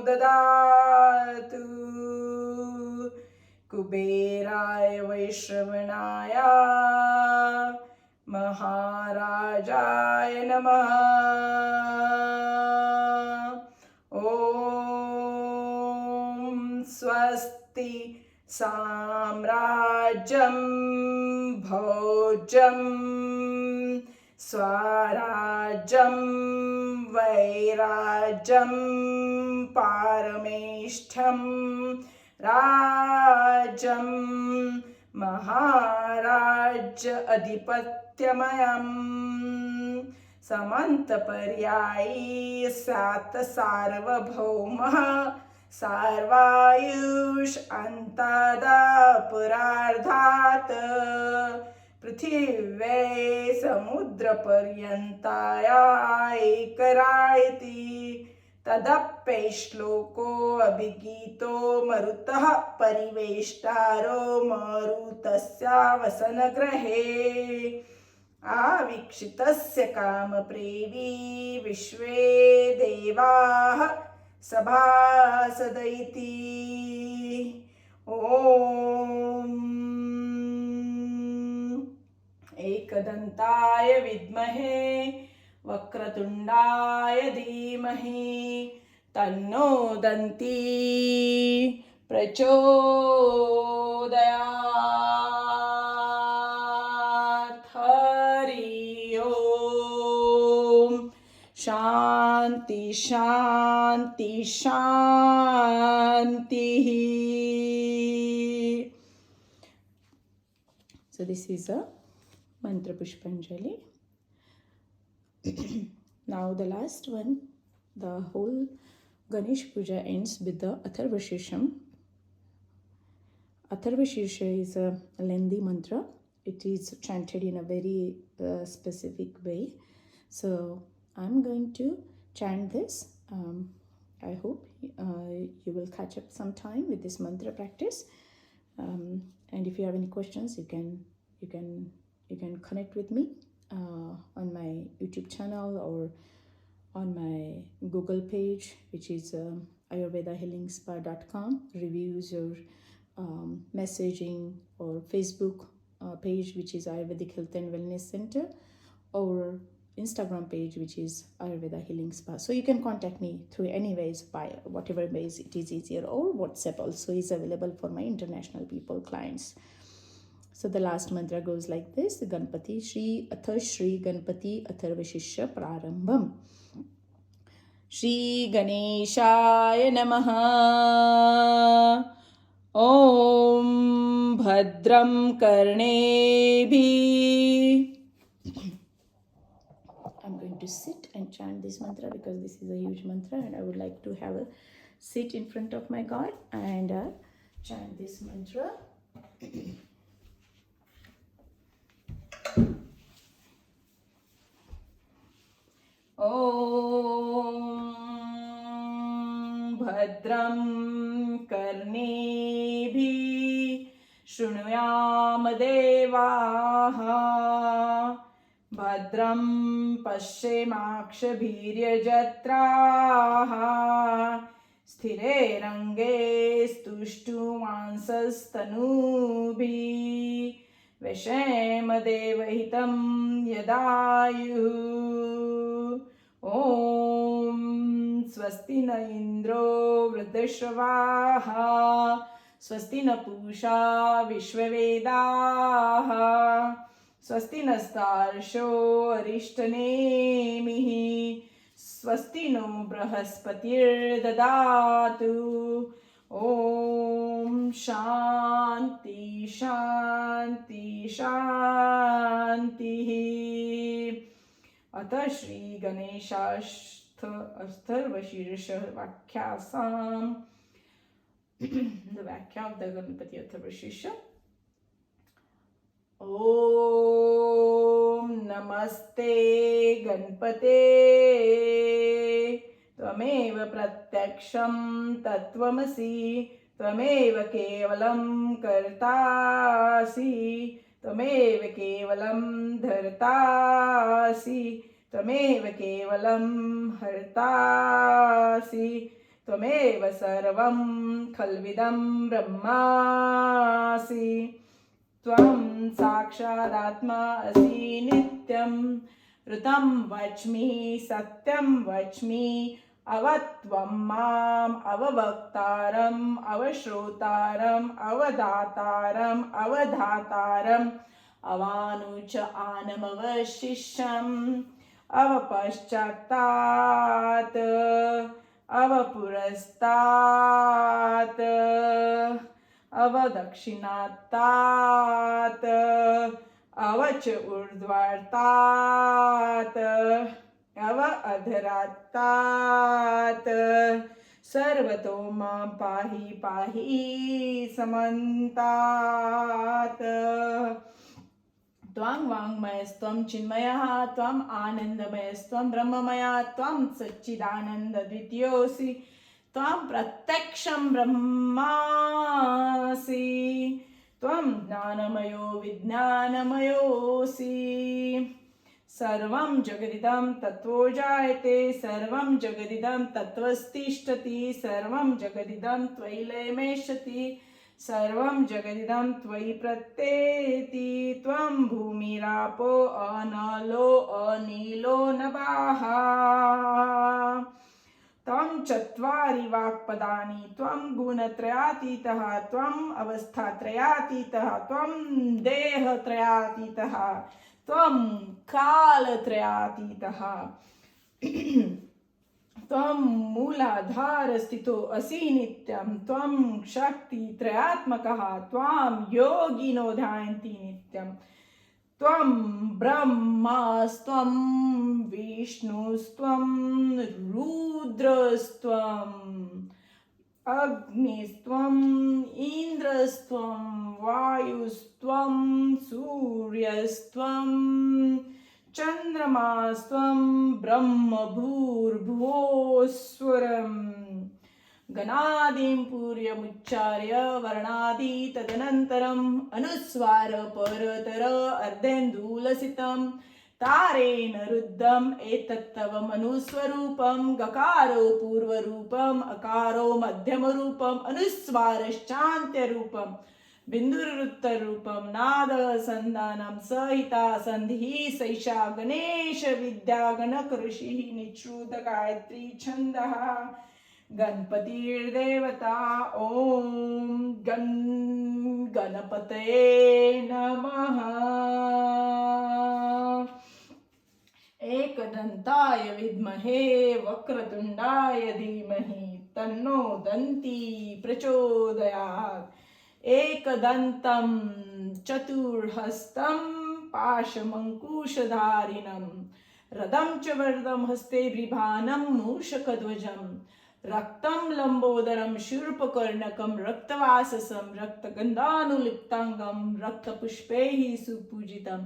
Dadatu Kuberaya Vaishvanaya Maharajaya Namaha Om स्वस्ति साम्राज्यं भोज्यं स्वराज्यं वैराज्यं पारमेष्ठ्यं राज्यं महाराज्य अधिपत्यमयम् समन्तपर्यायी स्यात् सार्वभौमः सार्वायुष अन्तादापुरार्धात् पृथिव्यै समुद्रपर्यन्ताया एकरायति तदप्यैश्लोको अभिगीतो मरुतः परिवेष्टारो मरुतस्यावसनग्रहे आवीक्षितस्य कामप्रेवी विश्वे देवाः सभासदैति ॐ एकदन्ताय विद्महे वक्रतुण्डाय धीमहि तन्नो दन्ती प्रचोदयात्। हरि ओम। शांति शांति शांति। So this is a mantra pushpanjali. Now the last one, the whole Ganesh Puja ends with the Atharvashisham. Atharvashisha is a lengthy mantra. It is chanted in a very specific way. So I'm going to chant this. I hope you will catch up some time with this mantra practice. And if you have any questions, you can connect with me on my YouTube channel or on my Google page, which is ayurvedahealingspa.com. Reviews or messaging, or Facebook page, which is Ayurvedic Health and Wellness Center, or Instagram page, which is Ayurveda Healing Spa. So you can contact me through any ways, by whatever ways it is easier, or WhatsApp also is available for my international people, clients. So the last mantra goes like this: Ganpati Shri Atha Shri Ganpati Atharvashishya Prarambham. Shri Ganeshaya Namaha. Om Bhadram Karnebhi. I'm going to sit and chant this mantra because this is a huge mantra and I would like to have a sit in front of my God and chant this mantra. Om Bhadram Karnebhi Shrunuyam Devaha Bhadram Pashyemakshabhiryajatraha Sthire Range Stushtu Mansastanubhi Veshema Devahitam Yadayu. Om Swasti na Indro Vruddhashavaha Swasti na Pusha Vishwavedaha Swasti nastarsho arishtanemihi Swasti no brahaspatir dadatu. Om Shanti Shanti Shanti. Atha Shri Ganeshastharvashirsha Vakhyasam. The Vakya of the Ganpati Atharvashirsha. Om Namaste Ganpate Tvameva Pratyaksham Tattvamasi Tvameva Kevalam Kartasi Tvameva Kevalam Dhartasi Tvameva Kevalam Hartasi Tvameva Sarvam Khalvidam Brahmasi Tvam Sakshadatma Asi Nityam Rutam Vachmi Satyam Vachmi अवत्वं माम् अववक्तारम् अवश्रोतारम् अवदातारम् अवधातारम् अवानुच आनमवशिष्यम् अवपश्चात्तात् अवपुरस्तात् अवदक्षिणात्तात् अवच ऊर्ध्वार्तात् अव अधरात्तात् सर्वतो मां पाहि पाहि समन्तात् त्वां वाङ्मयस्त्वं चिन्मयः त्वम् आनन्दमयस्त्वं ब्रह्ममया त्वं सच्चिदानन्दद्वितीयोऽसि त्वं प्रत्यक्षं ब्रह्मासि त्वं ज्ञानमयो विज्ञानमयोऽसि सर्वं जगदिदं तत्त्वो जायते सर्वं जगदिदं तत्त्वस्तिष्ठति सर्वं जगदिदं त्वयि लयमेष्यति सर्वं जगदिदं त्वयि प्रत्येति त्वं भूमिरापो अनलो अनीलो नभः त्वं चत्वारि वाक्पदानि त्वं गुणत्रयातीतः त्वम् अवस्थात्रयातीतः त्वं देहत्रयातीतः त्वं कालत्रयातीतः त्वं मूलाधारस्थितो असि नित्यं त्वं शक्तित्रयात्मकः त्वां योगिनो ध्यायन्ति नित्यं त्वं ब्रह्मास्त्वं विष्णुस्त्वं रुद्रस्त्वम् अग्निस्त्वम् इन्द्रस्त्वं वायुस्त्वं सूर्यस्त्वं चन्द्रमास्त्वं ब्रह्मभूर्भुवोस्वरम् गणादिं पूर्यमुच्चार्य वर्णादि तदनन्तरम् अनुस्वार परतर अर्धेन्दुलसितं तारेण रुद्धम् एतत्तवम् अनुस्वरूपं गकारो पूर्वरूपम् अकारो मध्यमरूपम् अनुस्वारश्चान्त्यरूपम् बिन्दुरुत्तररूपं नाद संधानं सहिता संधिः सैषा गणेश विद्या गणक ऋषिः निश्रुत गायत्री छन्दः गणपतिर्देवता ॐ गणपतये नमः एकदन्ताय विद्महे वक्रतुण्डाय धीमहि तन्नो दन्ती प्रचोदयात् एकदन्तं चतुर्हस्तं पाशमङ्कुशधारिणं रदं च वरदं हस्ते बिभानं मूषकध्वजं रक्तं लम्बोदरं शूर्पकर्णकं रक्तवाससं रक्तगन्धानुलिप्ताङ्गं रक्तपुष्पैः सुपूजितं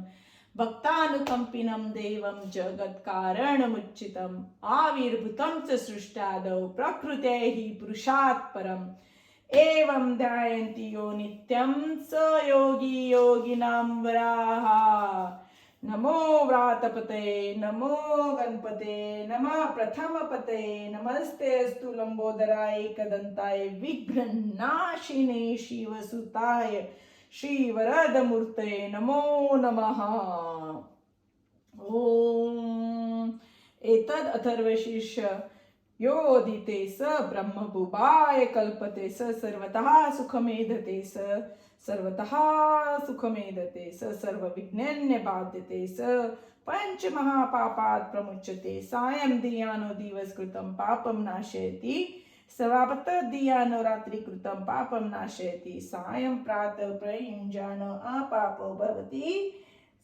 भक्तानुकम्पिनं देवं जगत्कारणमुच्चितम् आविर्भूतं च सृष्टादौ प्रकृतेः पुरुषात् परम् एवं ध्यायन्ति यो नित्यं स योगी योगिनां वराः नमो व्रातपते नमो गणपते नमः प्रथमपते नमस्ते अस्तु लंबोदराय एकदन्ताय विघ्ननाशिने शिवसुताय श्रीवरदमूर्ते नमो नमः। ॐ एतद् अथर्वशीर्ष योदिते स ब्रह्मभुवाय कल्पते स सर्वतः सुखमेधते स सर्वतः सुखमेधते स सर्वविघ्नन्यबाध्यते स पंचमहापापात् प्रमुच्यते सायं धियानो दिवसकृतं पापं नाशयति सर्वापतद्धियानो रात्रिकृतं पापं नाशयति सायं प्रातः प्रयुञ्जानो अपापो भवति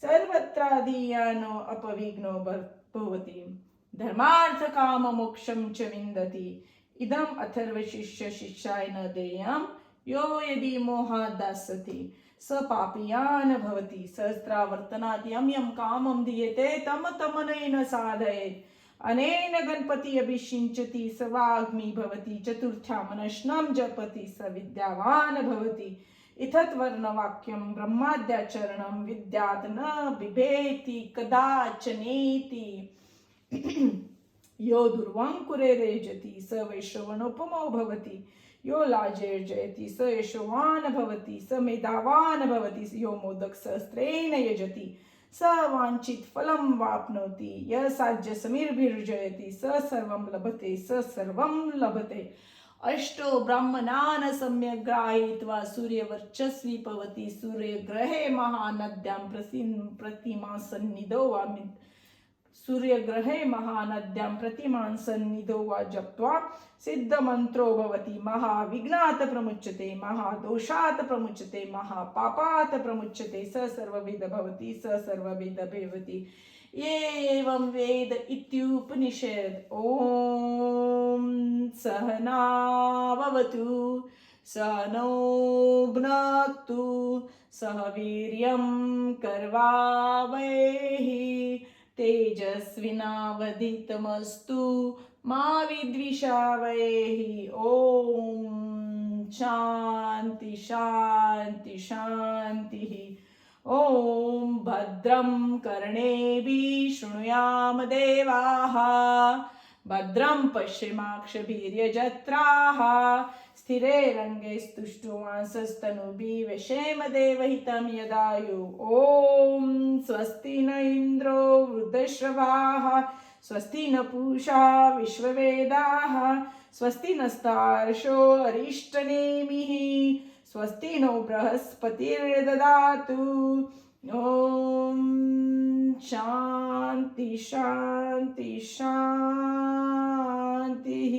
सर्वत्र धियानो अपविघ्नो भवति धर्मार्थ काम मोक्षं च विन्दति इदम् अथर्वशिष्य शिष्याय न देयं यो यदि मोहात् दास्यति स पापीयान् भवति सहस्रावर्तनात् यं यं कामं दीयते तं तमनेन साधयेत् अनेन गणपति अभिषिञ्चति स वाग्मी भवति चतुर्थ्यामनश्नं जपति स विद्यावान् भवति इथत् वर्णवाक्यं ब्रह्माद्याचरणं विद्यात् न बिभेति कदाचनेति यो दुर्वाङ्कुरे रेजति स वैश्रवणोपमो भवति यो लाजैर्जयति स यशोवान् भवति स मेधावान् भवति यो मोदकसहस्रेण यजति स वाञ्छित फलं वाप्नोति, यः साज्य समीर्भिर्जयति, स सर्वं लभते, स सर्वं लभते। अष्टो ब्राह्मणान् सम्यक् ग्राहीत्वा सूर्यवर्चस्वी भवति, सूर्यग्रहे महानद्यां प्रतिमा सन्निधौ वा सूर्यग्रहे महानद्यां प्रतिमान् सन्निधौ वा जप्त्वा सिद्धमन्त्रो भवति, महाविघ्नात् प्रमुच्यते, महादोषात् प्रमुच्यते, महापापात् प्रमुच्यते, स सर्वविद भवति, स सर्वविद भवति। एवं वेद इत्युपनिषद। ॐ सहना भवतु, सहनौ भुनक्तु, सह वीर्यं करवावहै, तेजस्विनावधीतमस्तु मा विद्विषावहै। ॐ शान्ति शान्ति शान्तिः। ॐ भद्रं कर्णेभिः शृणुयाम देवाः, भद्रं पश्येमाक्षभिर्यजत्राः, स्थिरैरङ्गैस्तुष्टुवांसस्तनूभिः व्यशेम देवहितं यदायुः। ॐ स्वस्ति न इन्द्रो वृद्धश्रवाः, स्वस्ति न पूषा विश्ववेदाः, स्वस्ति नस्तार्क्ष्यो अरिष्टनेमिः, स्वस्ति नो बृहस्पतिर्ददातु। ॐ शान्ति शान्ति शान्तिः।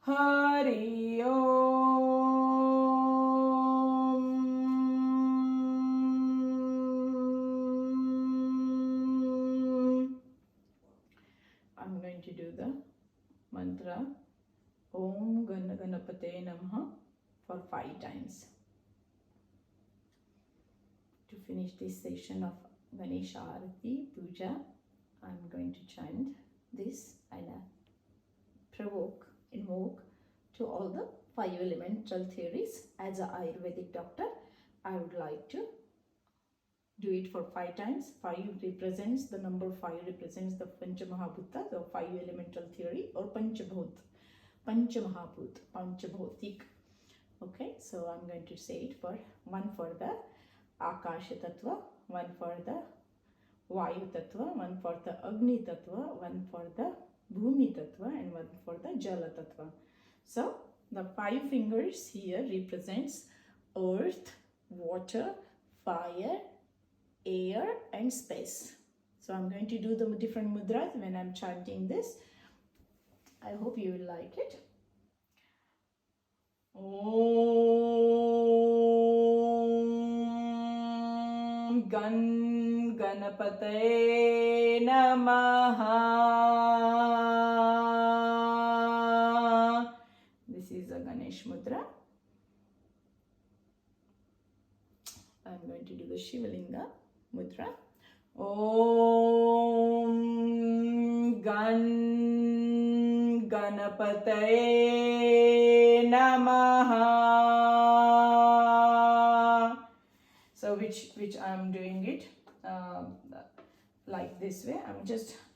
हरि ओम। I'm going to do the mantra Om Ganapate Namaha for 5 times. To finish this session of Ganesha Arati Puja, I'm going to chant this and invoke to all the 5 elemental theories. As an Ayurvedic doctor, I would like to do it for 5 times. 5 represents the number 5 represents the Panchamahabhuta, the 5 elemental theory, or Panchabhutik. Okay, so I'm going to say it for 1 for the Akasha Tattva, 1 for the Vayu Tattva, 1 for the Agni Tattva, 1 for the Bhumi Tattva, and 1 for the Jala Tattva. So the 5 fingers here represents earth, water, fire, air, and space. So I'm going to do the different mudras when I'm chanting this. I hope you will like it. Om Ganapataye Namaha. This is a Ganesh mudra. I'm going to do the Shivalinga mudra. Om Ganapataye Namaha. So which I'm doing it like this way. I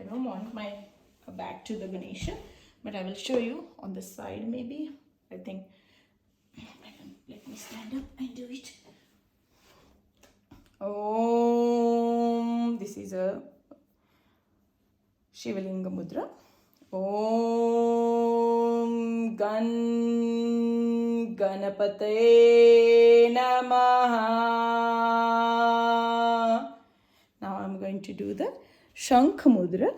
don't want my back to the Ganesha, but I will show you on the side maybe. I think, let me stand up and do it. Om, this is a Shivalinga mudra. Om Ganapataye Namaha. Now I'm going to do the Shankha mudra.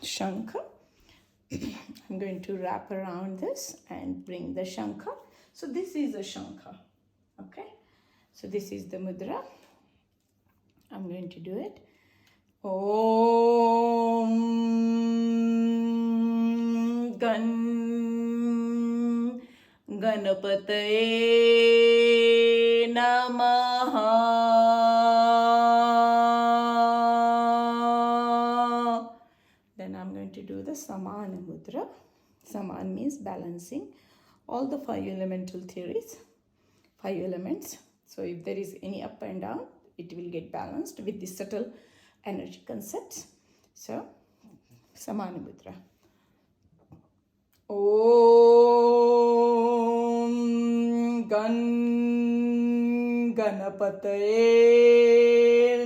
Shankha. I'm going to wrap around this and bring the Shankha. So this is a Shankha. Okay. So this is the mudra. I'm going to do it. Om Ganapataye Namaha. Then I'm going to do the Samana mudra. Saman means balancing all the 5 elemental theories, 5 elements. So if there is any up and down, it will get balanced with the subtle energy concepts. So Samana mudra. Om Ganapataye Ganapataye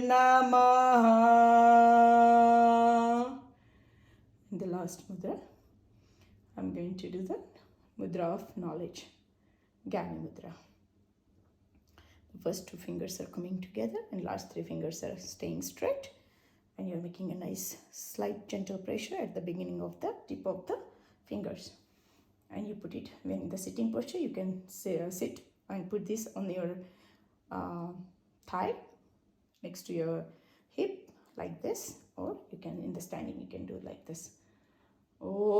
Namaha. In the last mudra, I'm going to do the mudra of knowledge, Gyana mudra. The first two fingers are coming together and last three fingers are staying straight. And you're making a nice slight gentle pressure at the beginning of the tip of the fingers. And you put it, when in the sitting posture, you can sit and put this on your thigh next to your hip like this, or you can, in the standing, you can do it like this. Om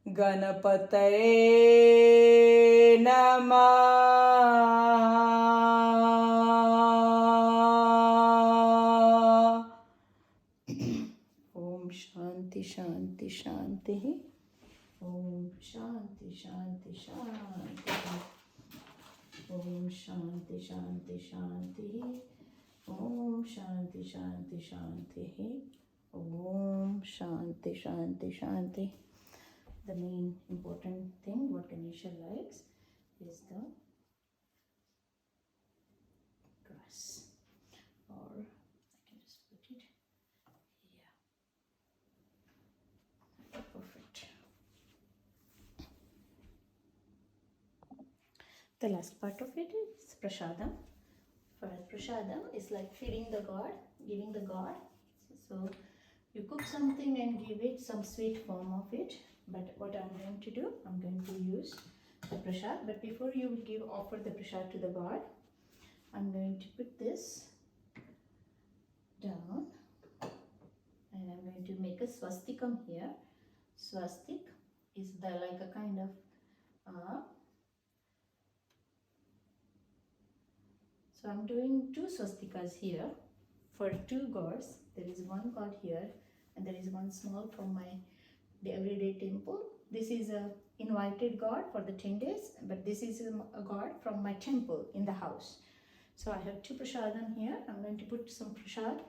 Ganapataye Namaha. Om Shanti Shanti Shanti. Om Shanti Shanti Shanti. Om Shanti Shanti Shanti. Om Shanti Shanti Shanti. Om Shanti Shanti Shanti. The main important thing what Ganesha likes is the grass, or I can just put it here. Perfect. The last part of it is prasadam. For prasadam is like feeding the god, giving the god. So you cook something and give it some sweet form of it. But what I'm going to do, I'm going to use the prasad. But before you offer the prasad to the god, I'm going to put this down and I'm going to make a swastikam here. Swastik is like a kind of so I'm doing two swastikas here for two gods. There is one god here and there is one small from the everyday temple. This is a invited god for the 10 days, but this is a god from my temple in the house. So I have two prasadam here. I'm going to put some prasad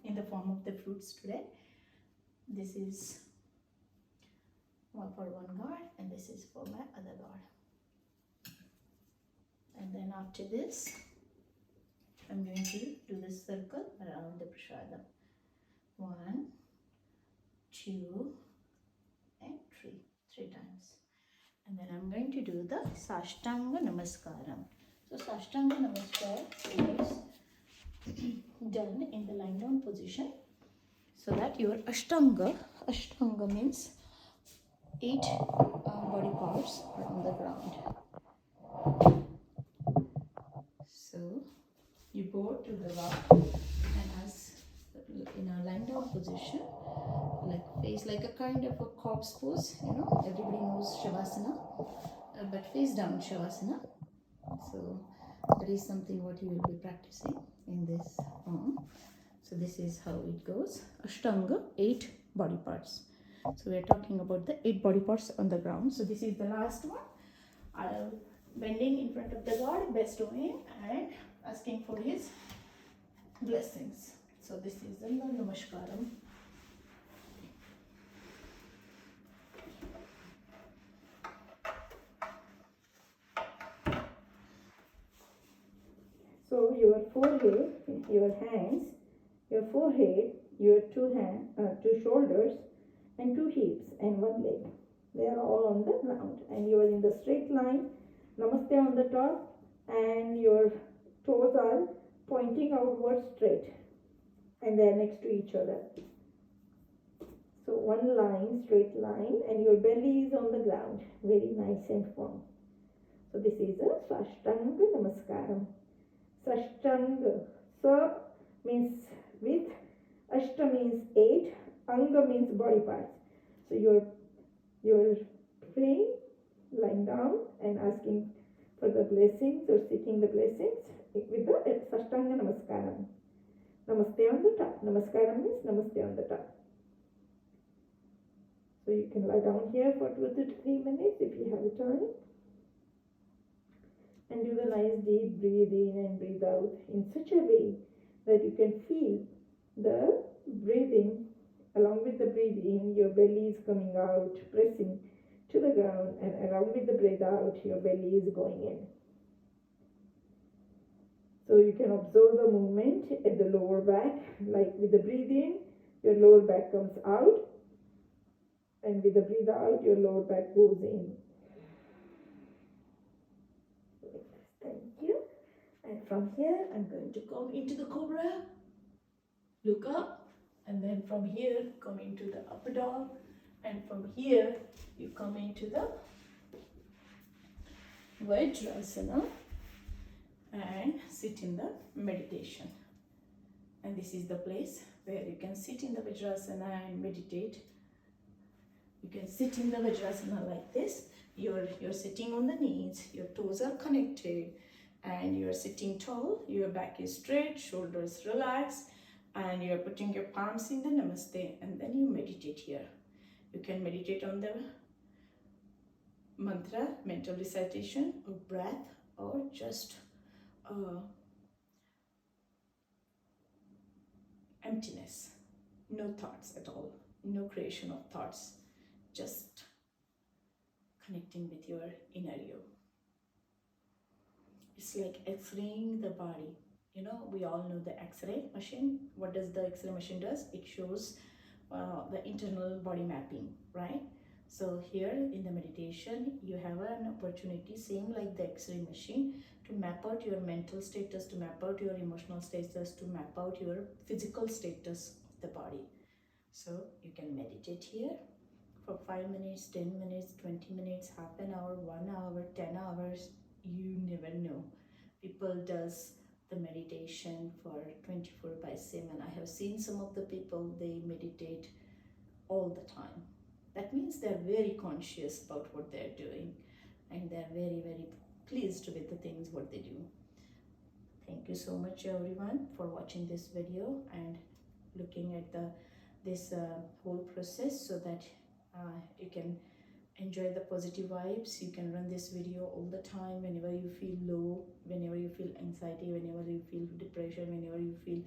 in the form of the fruits today. This is one for one god and this is for my other god. And then after this, I'm going to do the circle around the prasadam. 1, 2, and 3 times. And then I'm going to do the Sashtanga Namaskaram. So Sashtanga Namaskar is done in the lying down position so that your Ashtanga means 8 body parts are on the ground. So you go to the rock and as in a lying down position, like face like a kind of a corpse pose, everybody knows Shavasana, but face down Shavasana. So that is something what you will be practicing in this form. So this is how it goes. Ashtanga, 8 body parts. So we are talking about the 8 body parts on the ground. So this is the last one. I'll bending in front of the God, bestowing and asking for his blessings. So this is the Namaskaram. So your forehead, your hands, your forehead, your two shoulders, and 2 hips and 1 leg. They are all on the ground, and you are in the straight line. Namaste on the top, and your toes are pointing outward straight, and they are next to each other. So one line, straight line, and your belly is on the ground, very nice and firm. So this is a Sashtanga Namaskaram. Sashtanga. Sa means with, Ashta means 8, Anga means body parts. So you're praying, lying down and asking for the blessings or seeking the blessings with the Sashtanga Namaskaram. Namaste on the top. Namaskaram means Namaste on the top. So you can lie down here for 2 to 3 minutes if you have time. And do the nice deep breathe in and breathe out in such a way that you can feel the breathing. Along with the breathe in, your belly is coming out, pressing to the ground, and along with the breath out, your belly is going in. So you can observe the movement at the lower back, like with the breathe in, your lower back comes out, and with the breathe out, your lower back goes in. Thank you. And from here, I'm going to come into the cobra, look up, and then from here, come into the upper dog, and from here, you come into the Vajrasana and sit in the meditation. And this is the place where you can sit in the Vajrasana and meditate. You can sit in the Vajrasana like this. You're sitting on the knees, your toes are connected, and you're sitting tall, your back is straight, shoulders relaxed, and you're putting your palms in the Namaste, and then you meditate here. You can meditate on the mantra, mental recitation, or breath, or just emptiness, no thoughts at all, no creation of thoughts, just connecting with your inner you. It's like x-raying the body. You know, we all know the x-ray machine. What does the x-ray machine does? It shows the internal body mapping, right? So here in the meditation, you have an opportunity, same like the x-ray machine, to map out your mental status, to map out your emotional status, to map out your physical status of the body. So you can meditate here for 5 minutes, 10 minutes, 20 minutes, half an hour, 1 hour, 10 hours, you never know. People does the meditation for 24/7. I have seen some of the people, they meditate all the time. That means they're very conscious about what they're doing, and they're very, very pleased with the things what they do. Thank you so much everyone for watching this video and looking at this whole process, so that you can enjoy the positive vibes. You can run this video all the time whenever you feel low, whenever you feel anxiety, whenever you feel depression, whenever you feel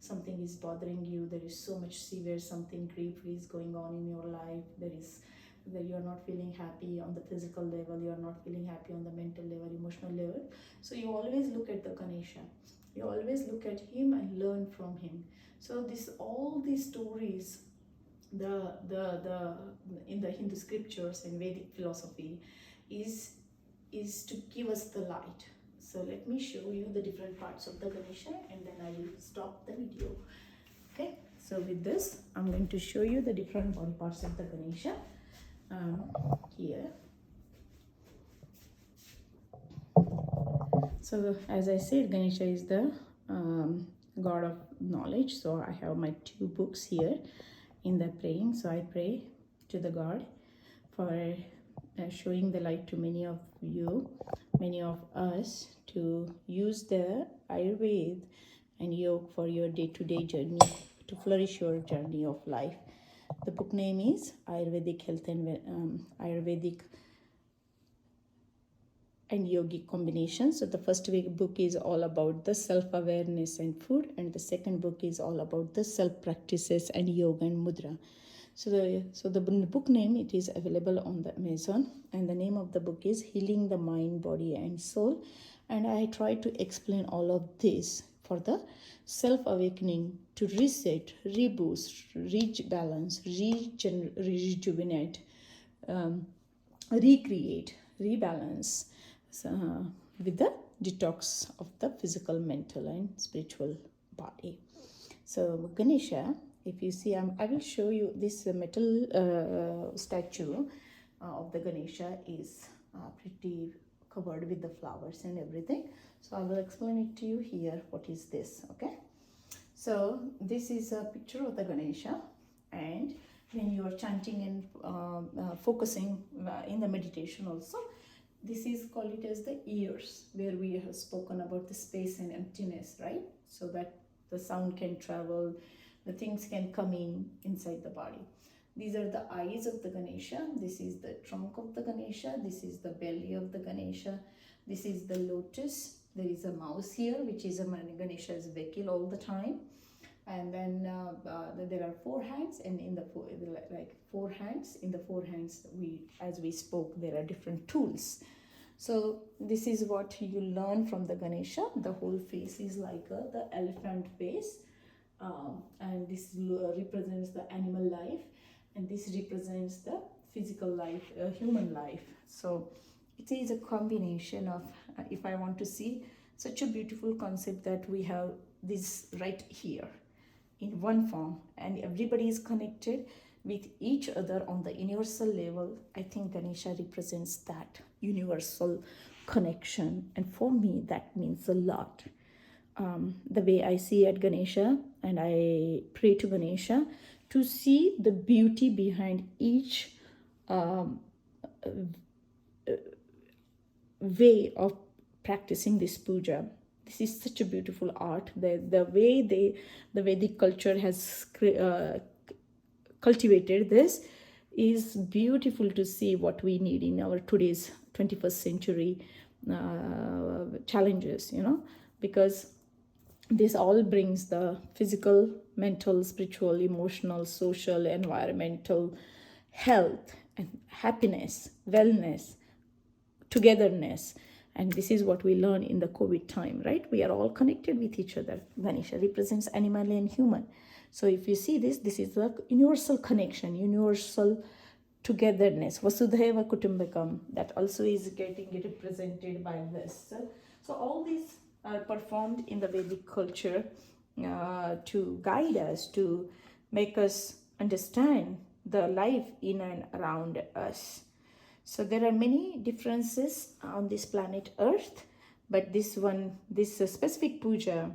something is bothering you, there is so much severe something, grief is going on in your life, that you are not feeling happy on the physical level, you are not feeling happy on the mental level, emotional level. So you always look at the Ganesha, you always look at him and learn from him. So all these stories, the in the Hindu scriptures and Vedic philosophy is to give us the light. So let me show you the different parts of the Ganesha, and then I will stop the video. Okay, so with this, I'm going to show you the different body parts of the Ganesha. Here. So as I said, Ganesha is the god of knowledge. So I have my 2 books here in the praying. So I pray to the god for showing the light to many of you, many of us, to use the Ayurveda and yoga for your day-to-day journey, to flourish your journey of life. The book name is Ayurvedic Health and Ayurvedic and yogic combination. So the first book is all about the self-awareness and food, and the second book is all about the self-practices and yoga and mudra. So the book name, it is available on the Amazon, and the name of the book is Healing the Mind, Body and Soul. And I try to explain all of this for the self-awakening, to reset, reboost, rebalance, rejuvenate, recreate, rebalance, with the detox of the physical, mental and spiritual body. So Ganesha, if you see, I will show you this metal statue of the Ganesha is pretty covered with the flowers and everything. So I will explain it to you here. What is this? Okay, so this is a picture of the Ganesha, and when you are chanting and focusing in the meditation also, this is called it as the ears, where we have spoken about the space and emptiness, right? So that the sound can travel, the things can come inside the body. These are the eyes of the Ganesha. This is the trunk of the Ganesha. This is the belly of the Ganesha. This is the lotus. There is a mouse here, which is a Ganesha's vehicle all the time. And then there are 4 hands, and in the four hands. In the four hands, as we spoke, there are different tools. So this is what you learn from the Ganesha. The whole face is like the elephant face, and this represents the animal life, and this represents the physical life, human life. So it is a combination of, if I want to see such a beautiful concept, that we have this right here in one form, and everybody is connected with each other on the universal level. I think Ganesha represents that universal connection, and for me that means a lot. The way I see at Ganesha, and I pray to Ganesha to see the beauty behind each way of practicing this puja. This is such a beautiful art. The way the culture has cultivated this is beautiful to see what we need in our today's 21st century challenges, because this all brings the physical, mental, spiritual, emotional, social, environmental health and happiness, wellness, togetherness. And this is what we learn in the COVID time, right? We are all connected with each other. Ganesha represents animal and human. So if you see this is the universal connection, universal togetherness, Vasudhaiva Kutumbakam, that also is getting represented by this. So all these are performed in the Vedic culture to guide us, to make us understand the life in and around us. So there are many differences on this planet Earth, but this specific puja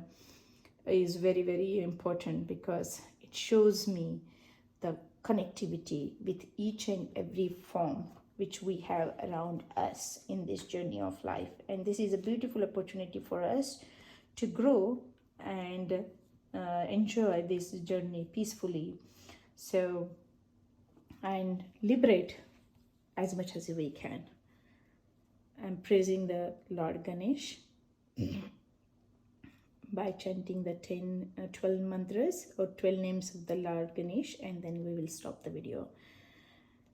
is very, very important because it shows me the connectivity with each and every form which we have around us in this journey of life. And this is a beautiful opportunity for us to grow and enjoy this journey peacefully. So, and liberate as much as we can. I'm praising the Lord Ganesh by chanting the 12 mantras or 12 names of the Lord Ganesh, and then we will stop the video.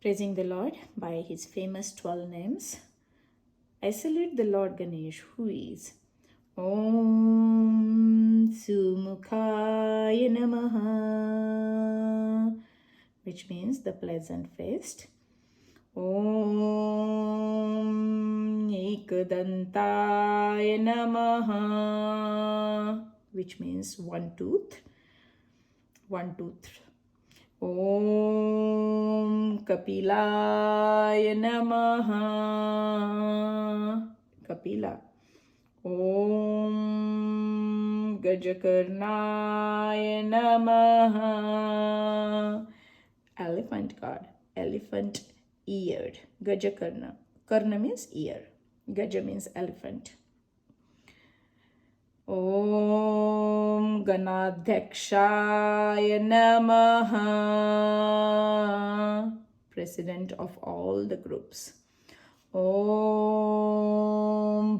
Praising the Lord by his famous 12 names. I salute the Lord Ganesh, who is Om Sumukhaya Namaha, which means the pleasant faced. Om Ekadantaya Namaha, which means one tooth. Om Kapilaya Namaha, Kapila. Om Gajakarnaya Namaha, elephant god, elephant eared, Gajakarna. Karna means ear, Gaja means elephant. Om Ganadhakshaya Namaha, president of all the groups. Om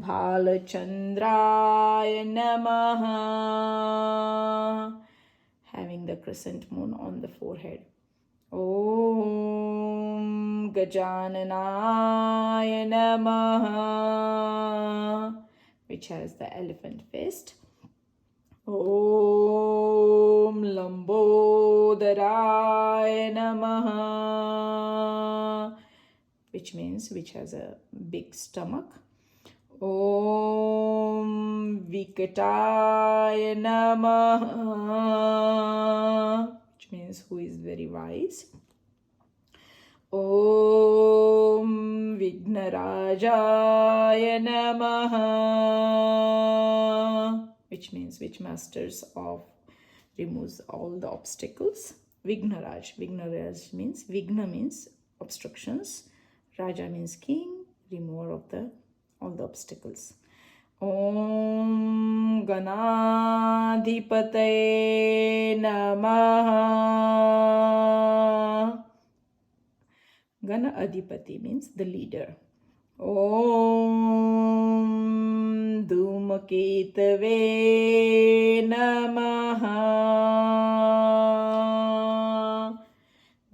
Bhalachandraya Namaha, having the crescent moon on the forehead. Om Gajananaya Namaha, which has the elephant fist. Om Lambodaraya Namaha, which has a big stomach. Om Vikataya Namaha, which means who is very wise. Om Vignarajaya Namaha, which means which masters of removes all the obstacles. Vignaraj means, Vigna means obstructions, Raja means king, remover of all the obstacles. Om Ganadhipataye Namaha, Gana Adhipati means the leader. Om Dhumaketave Namaha,